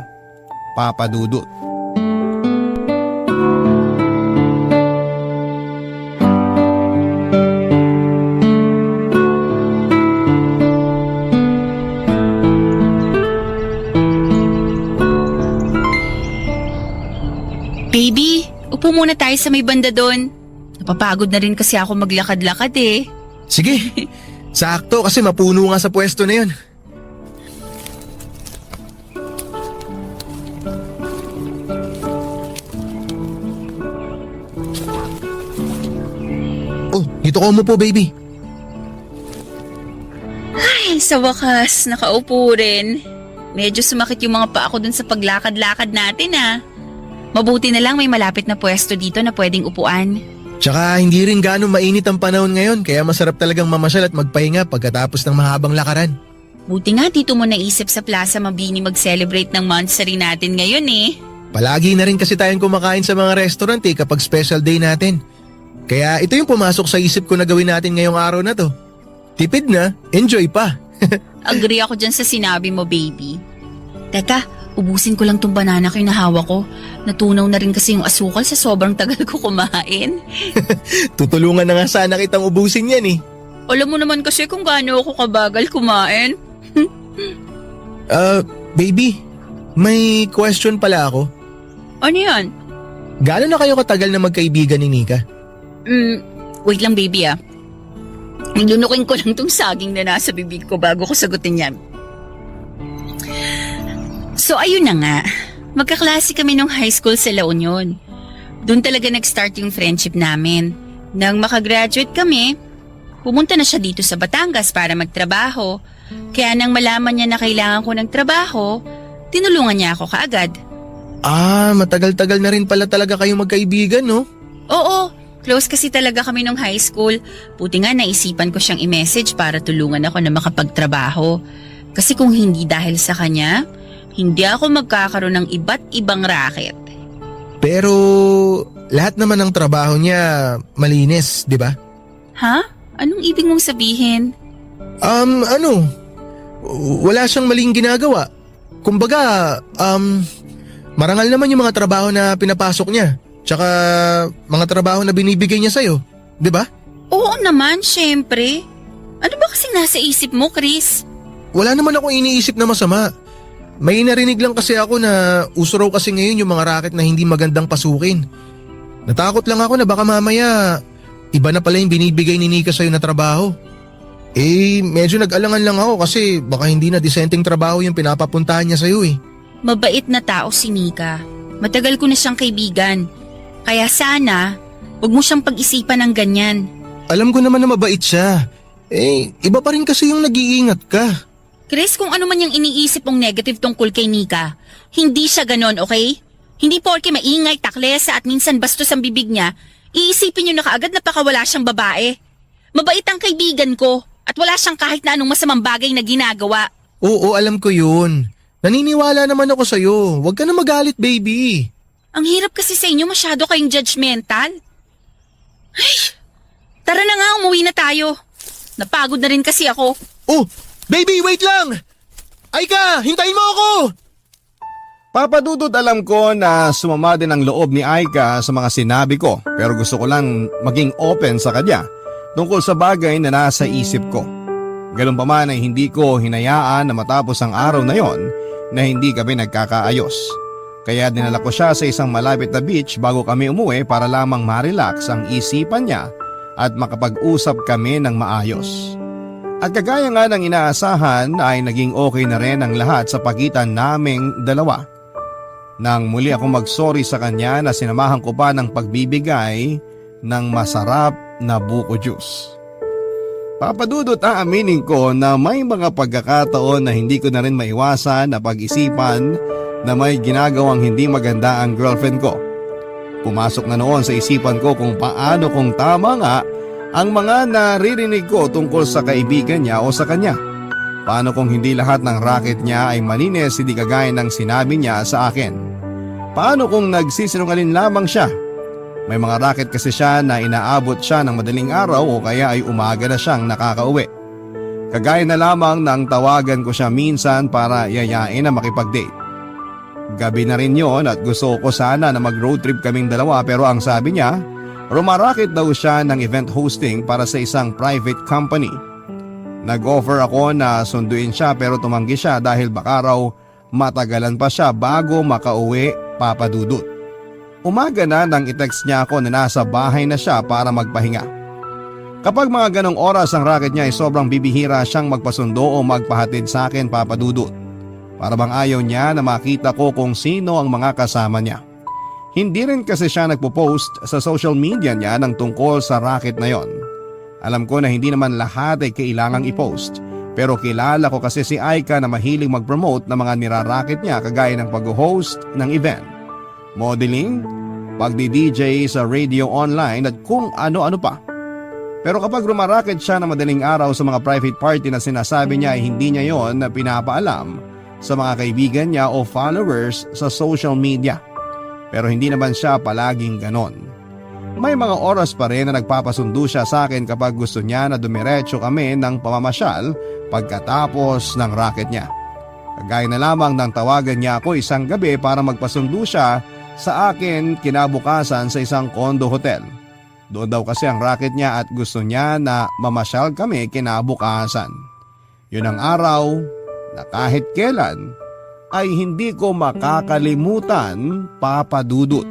papadudot. Baby, upo muna tayo sa may banda doon. Napapagod na rin kasi ako maglakad-lakad eh. Sige, sakto kasi mapuno nga sa pwesto na yun. Oh, dito ka mo po, baby. Ay, sa wakas, nakaupo rin. Medyo sumakit yung mga paa ko dun sa paglakad-lakad natin ah. Mabuti na lang may malapit na pwesto dito na pwedeng upuan. Tsaka hindi rin gaano mainit ang panahon ngayon kaya masarap talagang mamasyal at magpahinga pagkatapos ng mahabang lakaran. Buti nga dito mo naisip sa Plaza Mabini mag-celebrate ng monthsary natin ngayon eh. Palagi na rin kasi tayong kumakain sa mga restaurant kapag special day natin. Kaya ito yung pumasok sa isip ko na gawin natin ngayong araw na to. Tipid na, enjoy pa. Agree ako dyan sa sinabi mo, baby. Teka, ubusin ko lang tong banana ko yung nahawa ko. Natunaw na rin kasi yung asukal sa sobrang tagal ko kumain. Tutulungan na nga sana kitang ubusin yan eh. Alam mo naman kasi kung gaano ako kabagal kumain. Baby, may question pala ako. Ano yan? Gaano na kayo katagal na magkaibigan ni Nika? Wait lang, baby ah. Lunukin ko lang tong saging na nasa bibig ko bago ko sagutin yan. So ayun na nga, magkaklase kami nung high school sa La Union. Doon talaga nag-start yung friendship namin. Nang makagraduate kami, pumunta na siya dito sa Batangas para magtrabaho. Kaya nang malaman niya na kailangan ko ng trabaho, tinulungan niya ako kaagad. Matagal-tagal na rin pala talaga kayong magkaibigan, no? Oo, close kasi talaga kami nung high school. Buti nga naisipan ko siyang i-message para tulungan ako na makapagtrabaho. Kasi kung hindi dahil sa kanya, hindi ako magkakaroon ng iba't ibang racket. Pero lahat naman ng trabaho niya malinis, di ba? Ha? Anong ibig mong sabihin? Wala siyang maling ginagawa. Kumbaga, marangal naman yung mga trabaho na pinapasok niya. Tsaka mga trabaho na binibigay niya sa'yo, di ba? Oo naman, syempre. Ano ba kasi nasa isip mo, Chris? Wala naman akong iniisip na masama. May narinig lang kasi ako na uso raw kasi ngayon yung mga racket na hindi magandang pasukin. Natakot lang ako na baka mamaya iba na pala yung binibigay ni Nika sa'yo na trabaho. Medyo nag-alangan lang ako kasi baka hindi na disenteng trabaho yung pinapapuntahan niya sa'yo eh. Mabait na tao si Nika. Matagal ko na siyang kaibigan. Kaya sana, huwag mo siyang pag-isipan ng ganyan. Alam ko naman na mabait siya. Iba pa rin kasi yung nag-iingat ka. Chris, kung ano man yung iniisip mong negative tungkol kay Nika, hindi siya ganon, okay? Hindi porke maingay, taklesa at minsan bastos ang bibig niya, iisipin niyo na kaagad na pakawala siyang babae. Mabait ang kaibigan ko at wala siyang kahit na anong masamang bagay na ginagawa. Oo, alam ko yun. Naniniwala naman ako sa'yo. Huwag ka na magalit, baby. Ang hirap kasi sa inyo, masyado kayong judgmental. Ay, tara na nga, umuwi na tayo. Napagod na rin kasi ako. Oh, baby, wait lang! Aika, hintayin mo ako! Papadudot, alam ko na sumama din ang loob ni Aika sa mga sinabi ko, pero gusto ko lang maging open sa kanya tungkol sa bagay na nasa isip ko. Ganun pa man ay hindi ko hinayaan na matapos ang araw na yon na hindi kami nagkakaayos. Kaya dinala ko siya sa isang malapit na beach bago kami umuwi para lamang ma-relax ang isipan niya at makapag-usap kami ng maayos. At kagaya nga ng inaasahan ay naging okay na rin ang lahat sa pagitan naming dalawa. Nang muli ako mag-sorry sa kanya na sinamahan ko pa ng pagbibigay ng masarap na buko juice. Papadudot, aaminin ko na may mga pagkakataon na hindi ko na rin maiwasan na pag-isipan na may ginagawang hindi maganda ang girlfriend ko. Pumasok na noon sa isipan ko kung paano kung tama nga ang mga naririnig ko tungkol sa kaibigan niya o sa kanya. Paano kung hindi lahat ng racket niya ay malinis, hindi kagaya ng sinabi niya sa akin? Paano kung nagsisinungaling lamang siya? May mga racket kasi siya na inaabot siya ng madaling araw o kaya ay umaga na siyang nakakauwi. Kagaya na lamang nang tawagan ko siya minsan para yayain na makipag-date. Gabi na rin yon at gusto ko sana na mag-road trip kaming dalawa pero ang sabi niya, rumaraket daw siya ng event hosting para sa isang private company. Nag-offer ako na sunduin siya pero tumanggi siya dahil baka raw matagalan pa siya bago makauwi, papadudot. Umaga na nang i-text niya ako na nasa bahay na siya para magpahinga. Kapag mga ganong oras ang racket niya ay sobrang bibihira siyang magpasundo o magpahatid sa akin, papadudot. Para bang ayaw niya na makita ko kung sino ang mga kasama niya. Hindi rin kasi siya nagpo-post sa social media niya ng tungkol sa racket na yon. Alam ko na hindi naman lahat ay kailangang i-post. Pero kilala ko kasi si Aika na mahilig mag-promote ng mga niraracket niya kagaya ng pag-host ng event, modeling, pagdi-DJ sa radio online at kung ano-ano pa. Pero kapag rumaracket siya na madaling araw sa mga private party na sinasabi niya ay hindi niya yon na pinapaalam sa mga kaibigan niya o followers sa social media. Pero hindi naman siya palaging ganon. May mga oras pa rin na nagpapasundo siya sa akin kapag gusto niya na dumiretso kami ng pamamasyal pagkatapos ng racket niya. Kagaya na lamang nang tawagan niya ako isang gabi para magpasundo siya sa akin kinabukasan sa isang condo hotel. Doon daw kasi ang racket niya at gusto niya na mamasyal kami kinabukasan. Yun ang araw na kahit kailan ay hindi ko makakalimutan, Papa Dudut.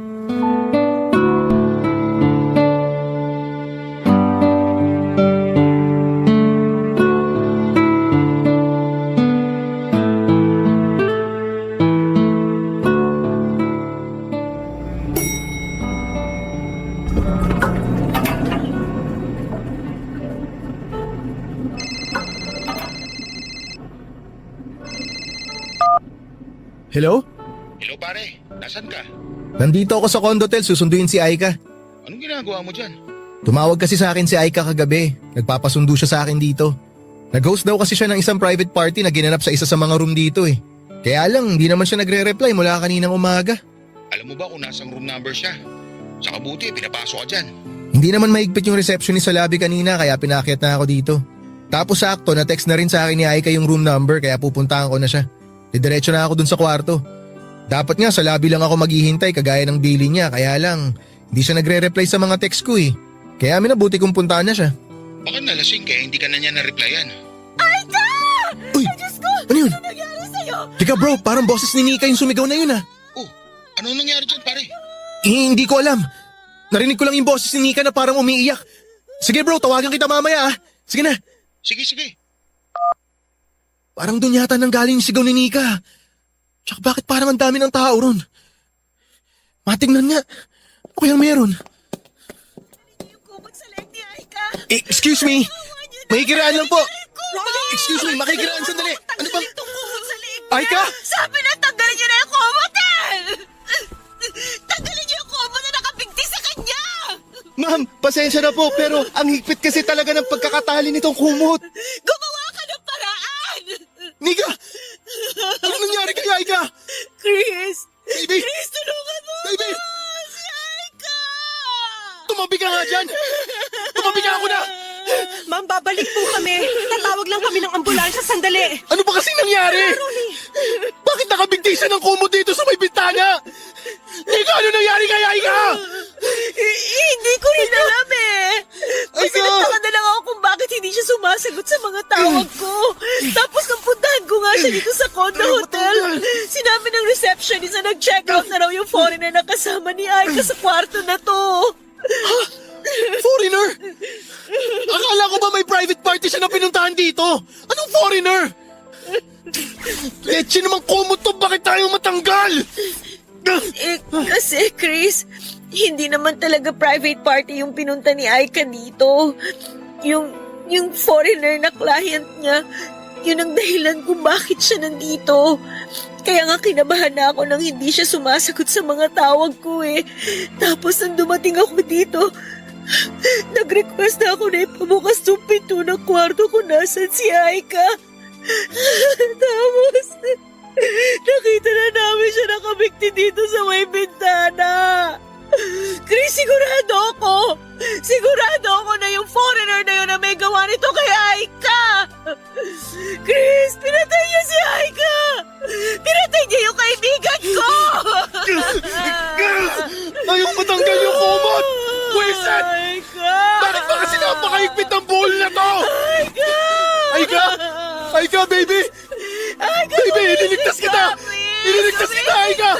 Hello? Hello pare, nasan ka? Nandito ako sa condo hotel, susunduin si Aika. Anong ginagawa mo dyan? Tumawag kasi sa akin si Aika kagabi. Nagpapasundo siya sa akin dito. Nag-host daw kasi siya ng isang private party na ginanap sa isa sa mga room dito eh. Kaya lang, hindi naman siya nagre-reply mula kaninang umaga. Alam mo ba kung nasang room number siya? Sa kabuti, pinapasok ka dyan. Hindi naman mahigpit yung receptionist sa lobby kanina kaya pinakyat na ako dito. Tapos sakto, na-text na rin sa akin ni Aika yung room number kaya pupuntahan ko na siya. Didiretso na ako dun sa kwarto. Dapat nga sa lobby lang ako maghihintay kagaya ng billing niya kaya lang hindi siya nagre-reply sa mga text ko eh. Kaya minabuti kong puntahan na siya. Baka nalasing kaya hindi ka na niya na-replyan. Uy! Ano yun? Ano nangyari sa'yo? Teka bro, parang boses ni Nika yung sumigaw na yun ah. Oh, ano nangyari dyan pare? Hindi ko alam. Narinig ko lang yung boses ni Nika na parang umiiyak. Sige bro, tawagan kita mamaya ah. Sige na. Sige. Parang dun yata nang galing yung sigaw ni Nika. Tsaka bakit parang ang dami ng tao ron? Matingnan nga. Ano kayang meron? Excuse me. Makikiraan lang po. Excuse me, makikiraan sandali. Ano bang... Aika! Sabi na tanggalin niyo na yung komotel! Tanggalin niyo yung komo na nakabigti sa kanya! Ma'am, pasensya na po pero ang higpit kasi talaga ng pagkakatali nitong kumot. Gumawa ka ng paraan! Nika! Ano nangyari kay Aika? Chris! Baby! Chris, tulungan mo! Baby! Si Aika! Tumabi ka nga dyan! Tumabi ka ako na! Ma'am, babalik po kami. Tatawag lang kami ng ambulansya sandali. Ano ba kasi nangyari? Bakit nakabigti siya ng kumot dito sa may bintana? Nika, ano nangyari kay Aika? Hindi ko rin alam eh. Kasi Aika! nagtaka na lang ako kung bakit hindi siya sumasagot sa mga tawag ko. Tapos nang puntahan ko nga siya dito sa condo hotel, sinabi ng receptionist na nag-check out na raw yung foreigner na kasama ni Aika sa kwarto na to. Foreigner? Akala ko ba may private party siya na pinuntahan dito? Anong foreigner? Leche naman kumot to, bakit tayo matanggal? Kasi Chris, hindi naman talaga private party yung pinunta ni Aika dito. Yung foreigner na client niya, yun ang dahilan kung bakit siya nandito. Kaya nga kinabahan na ako nang hindi siya sumasagot sa mga tawag ko eh. Tapos nang dumating ako dito, nag-request na ako na ipabukas yung pinto ng kwarto kung nasan si Aika. Tapos, nakita na namin siya nakabigti dito sa may bintana. Chris, sigurado ako na yung foreigner na yun na may gawa nito kay Aika. Chris, pinatay niya si Aika. Pinatay niya yung kaibigan ko. Ayaw matanggal yung kumot! Wiset! Aika! Bakit ba kasi napakahigpit ng buhol na to? Aika! Aika! Aika, baby! Aika, Baby, please, iniligtas kita! please! Iniligtas kita, Aika!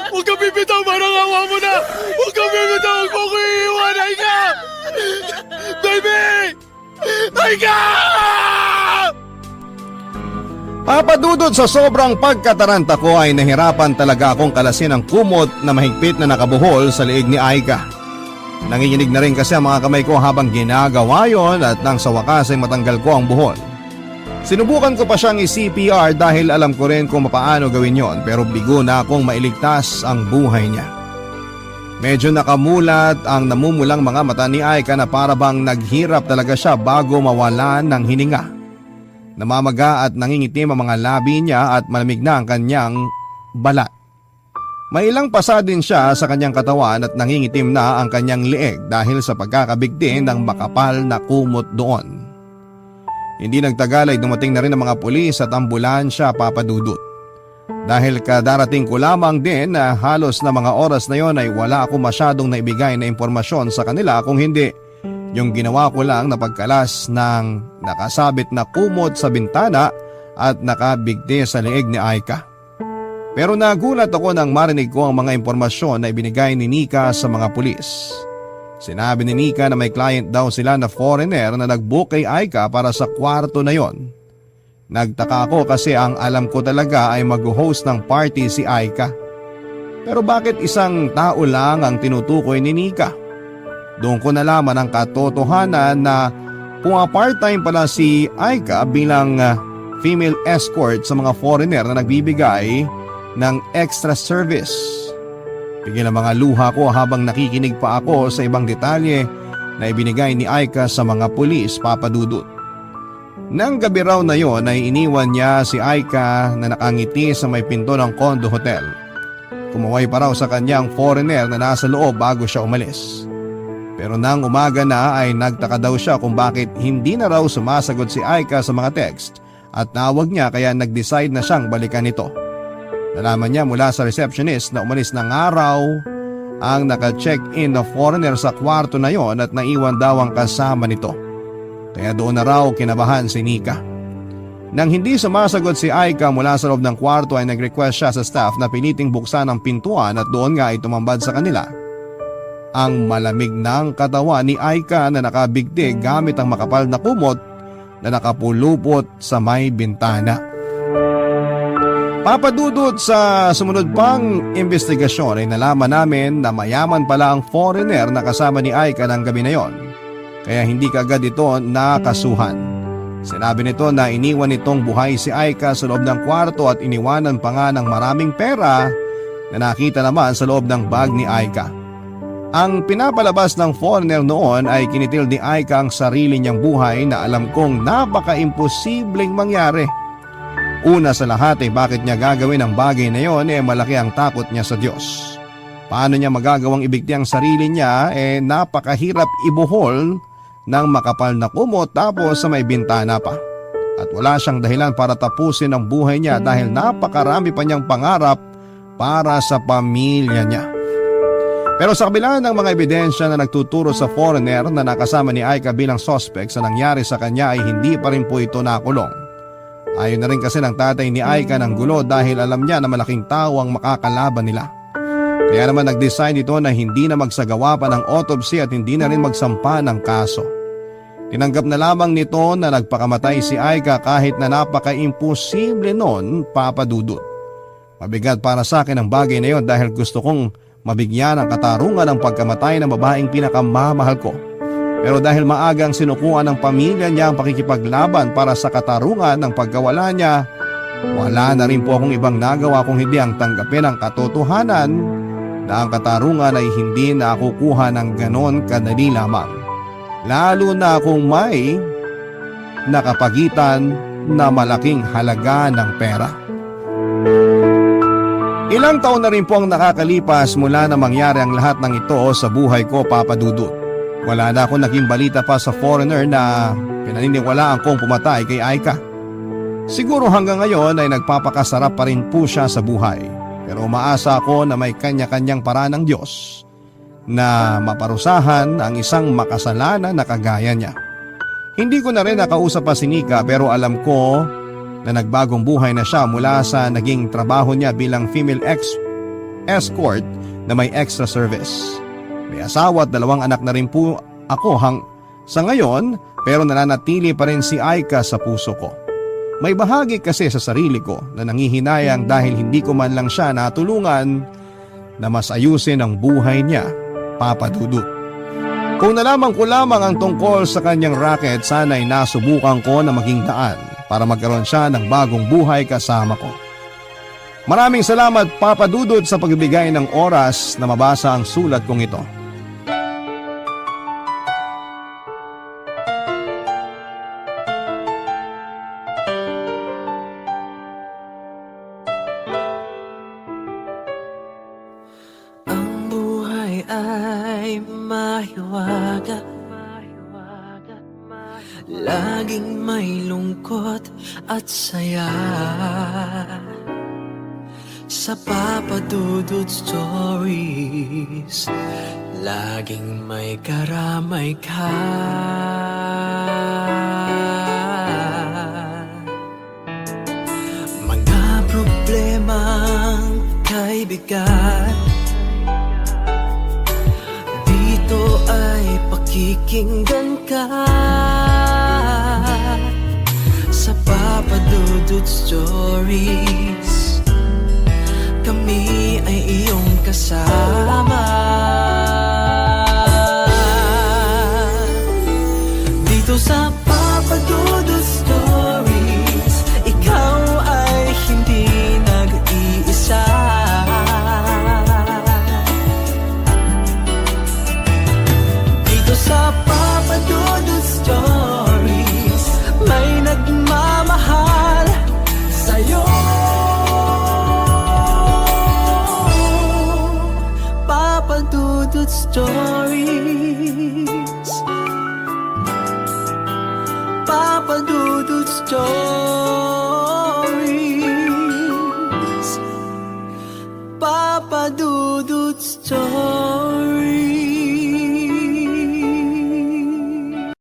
Huwag ka bibitaw, parang awa mo na! Huwag ka bibitaw, huwag mo ko iiwan, Aika! Baby! Aika! Papadudod sa sobrang pagkataranta ko ay nahirapan talaga akong kalasin ang kumot na mahigpit na nakabuhol sa liig ni Aika. Nanginginig na rin kasi ang mga kamay ko habang ginagawa yon at nang sa wakas ay matanggal ko ang buhol. Sinubukan ko pa siyang i-CPR dahil alam ko rin kung paano gawin yon pero bigo na akong mailigtas ang buhay niya. Medyo nakamulat ang namumulang mga mata ni Aika na para bang naghirap talaga siya bago mawalan ng hininga. Namamaga at nangingitim ang mga labi niya at malamig na ang kanyang balat. May ilang pasa din siya sa kanyang katawan at nangingitim na ang kanyang lieg dahil sa pagkakabigti ng makapal na kumot doon. Hindi nagtagal ay dumating na rin ang mga pulis at ambulansya, Papa Dudut. Dahil kadarating ko lamang din na halos na mga oras na yon ay wala ako masyadong naibigay na impormasyon sa kanila kung hindi yung ginawa ko lang na pagkalas ng nakasabit na kumot sa bintana at nakabigti sa leeg ni Aika. Pero nagulat ako nang marinig ko ang mga impormasyon na ibinigay ni Nika sa mga pulis. Sinabi ni Nika na may client daw sila na foreigner na nag-book kay Aika para sa kwarto na yon. Nagtaka ako kasi ang alam ko talaga ay mag-host ng party si Aika. Pero bakit isang tao lang ang tinutukoy ni Nika? Doon ko nalaman ang katotohanan na part-time pala si Aika bilang female escort sa mga foreigner na nagbibigay ng extra service. Pigil ang mga luha ko habang nakikinig pa ako sa ibang detalye na ibinigay ni Aika sa mga pulis, Papa Dudut. Nang gabi raw na yon ay iniwan niya si Aika na nakangiti sa may pinto ng condo hotel. Kumaway pa raw sa kanyang foreigner na nasa loob bago siya umalis. Pero nang umaga na ay nagtaka daw siya kung bakit hindi na raw sumasagot si Aika sa mga text at tawag niya kaya nag-decide na siyang balikan ito. Nalaman niya mula sa receptionist na umalis na nga raw ang naka-check-in na foreigner sa kwarto na yon at naiwan daw ang kasama nito. Kaya doon na raw kinabahan si Nika. Nang hindi sumasagot si Aika mula sa loob ng kwarto ay nag-request siya sa staff na piniting buksan ang pintuan at doon nga ay tumambad sa kanila ang malamig ng katawan ni Aika na nakabigti gamit ang makapal na kumot na nakapulupot sa may bintana. Papadudot sa sumunod pang investigasyon ay nalaman namin na mayaman pala ang foreigner na kasama ni Aika ng gabi na yon. Kaya hindi kaagad ito nakasuhan. Sinabi nito na iniwan nitong buhay si Aika sa loob ng kwarto at iniwanan pa nga ng maraming pera na nakita naman sa loob ng bag ni Aika. Ang pinapalabas ng foreigner noon ay kinitil ni Aika ang sarili niyang buhay na alam kong napaka-imposibleng mangyari. Una sa lahat ay bakit niya gagawin ang bagay na yon malaki ang takot niya sa Diyos. Paano niya magagawang ibigti ang sarili niya napakahirap ibuhol ng makapal na kumot tapos sa may bintana pa. At wala siyang dahilan para tapusin ang buhay niya dahil napakarami pa niyang pangarap para sa pamilya niya. Pero sa kabila ng mga ebidensya na nagtuturo sa foreigner na nakasama ni Aika bilang suspect sa nangyari sa kanya ay hindi pa rin po ito nakulong. Ayon na rin kasi ng tatay ni Aika ng gulo dahil alam niya na malaking tao ang makakalaban nila. Kaya naman nag-decide ito na hindi na magsagawa pa ng autopsy at hindi na rin magsampa ng kaso. Tinanggap na lamang nito na nagpakamatay si Aika kahit na napaka-imposible noon, Papa Dudut. Mabigat para sa akin ang bagay na yon dahil gusto kong mabigyan ng katarungan ang pagkamatay ng babaeng pinakamamahal ko. Pero dahil maagang sinukuan ng pamilya niya ang pakikipaglaban para sa katarungan ng pagkawala niya, wala na rin po akong ibang nagawa kung hindi ang tanggapin ang katotohanan na ang katarungan ay hindi nakukuha ng ganon kadali lamang. Lalo na kung may nakapagitan na malaking halaga ng pera. Ilang taon na rin po ang nakakalipas mula na mangyari ang lahat ng ito sa buhay ko, Papa Dudut. Wala na akong naging balita pa sa foreigner na pinaniniwalaan kong pumatay kay Aika. Siguro hanggang ngayon ay nagpapakasarap pa rin po siya sa buhay. Pero umaasa ako na may kanya-kanyang paraan ng Diyos na maparusahan ang isang makasalanan na kagaya niya. Hindi ko na rin nakausap pa si Nika pero alam ko na nagbagong buhay na siya mula sa naging trabaho niya bilang female escort na may extra service. May asawa at 2 anak na rin po ako sa ngayon pero nananatili pa rin si Aika sa puso ko. May bahagi kasi sa sarili ko na nangihinayang dahil hindi ko man lang siya natulungan na mas ayusin ang buhay niya, Papa Dudut. Kung nalaman ko lamang ang tungkol sa kanyang racket, sana'y nasubukan ko na maging daan para magkaroon siya ng bagong buhay kasama ko. Maraming salamat, Papa Dudut, sa pagbibigay ng oras na mabasa ang sulat kong ito. mahiwaga, laging may lungkot at saya. Sa Papa Dudut Stories, laging may karamay ka. Mga problemang kaibigan, dito ay pakikinggan ka. Sa Papa Dudut Stories, kami ay iyong kasama. Dito sa Papa Dudut Stories, ikaw ay hindi nag-iisa. Dito sa Papa Dudut Stories, may nagmamahal sa'yo. Papa Dudut Stories, Papa Dudut Stories, Papa Dudut Stories.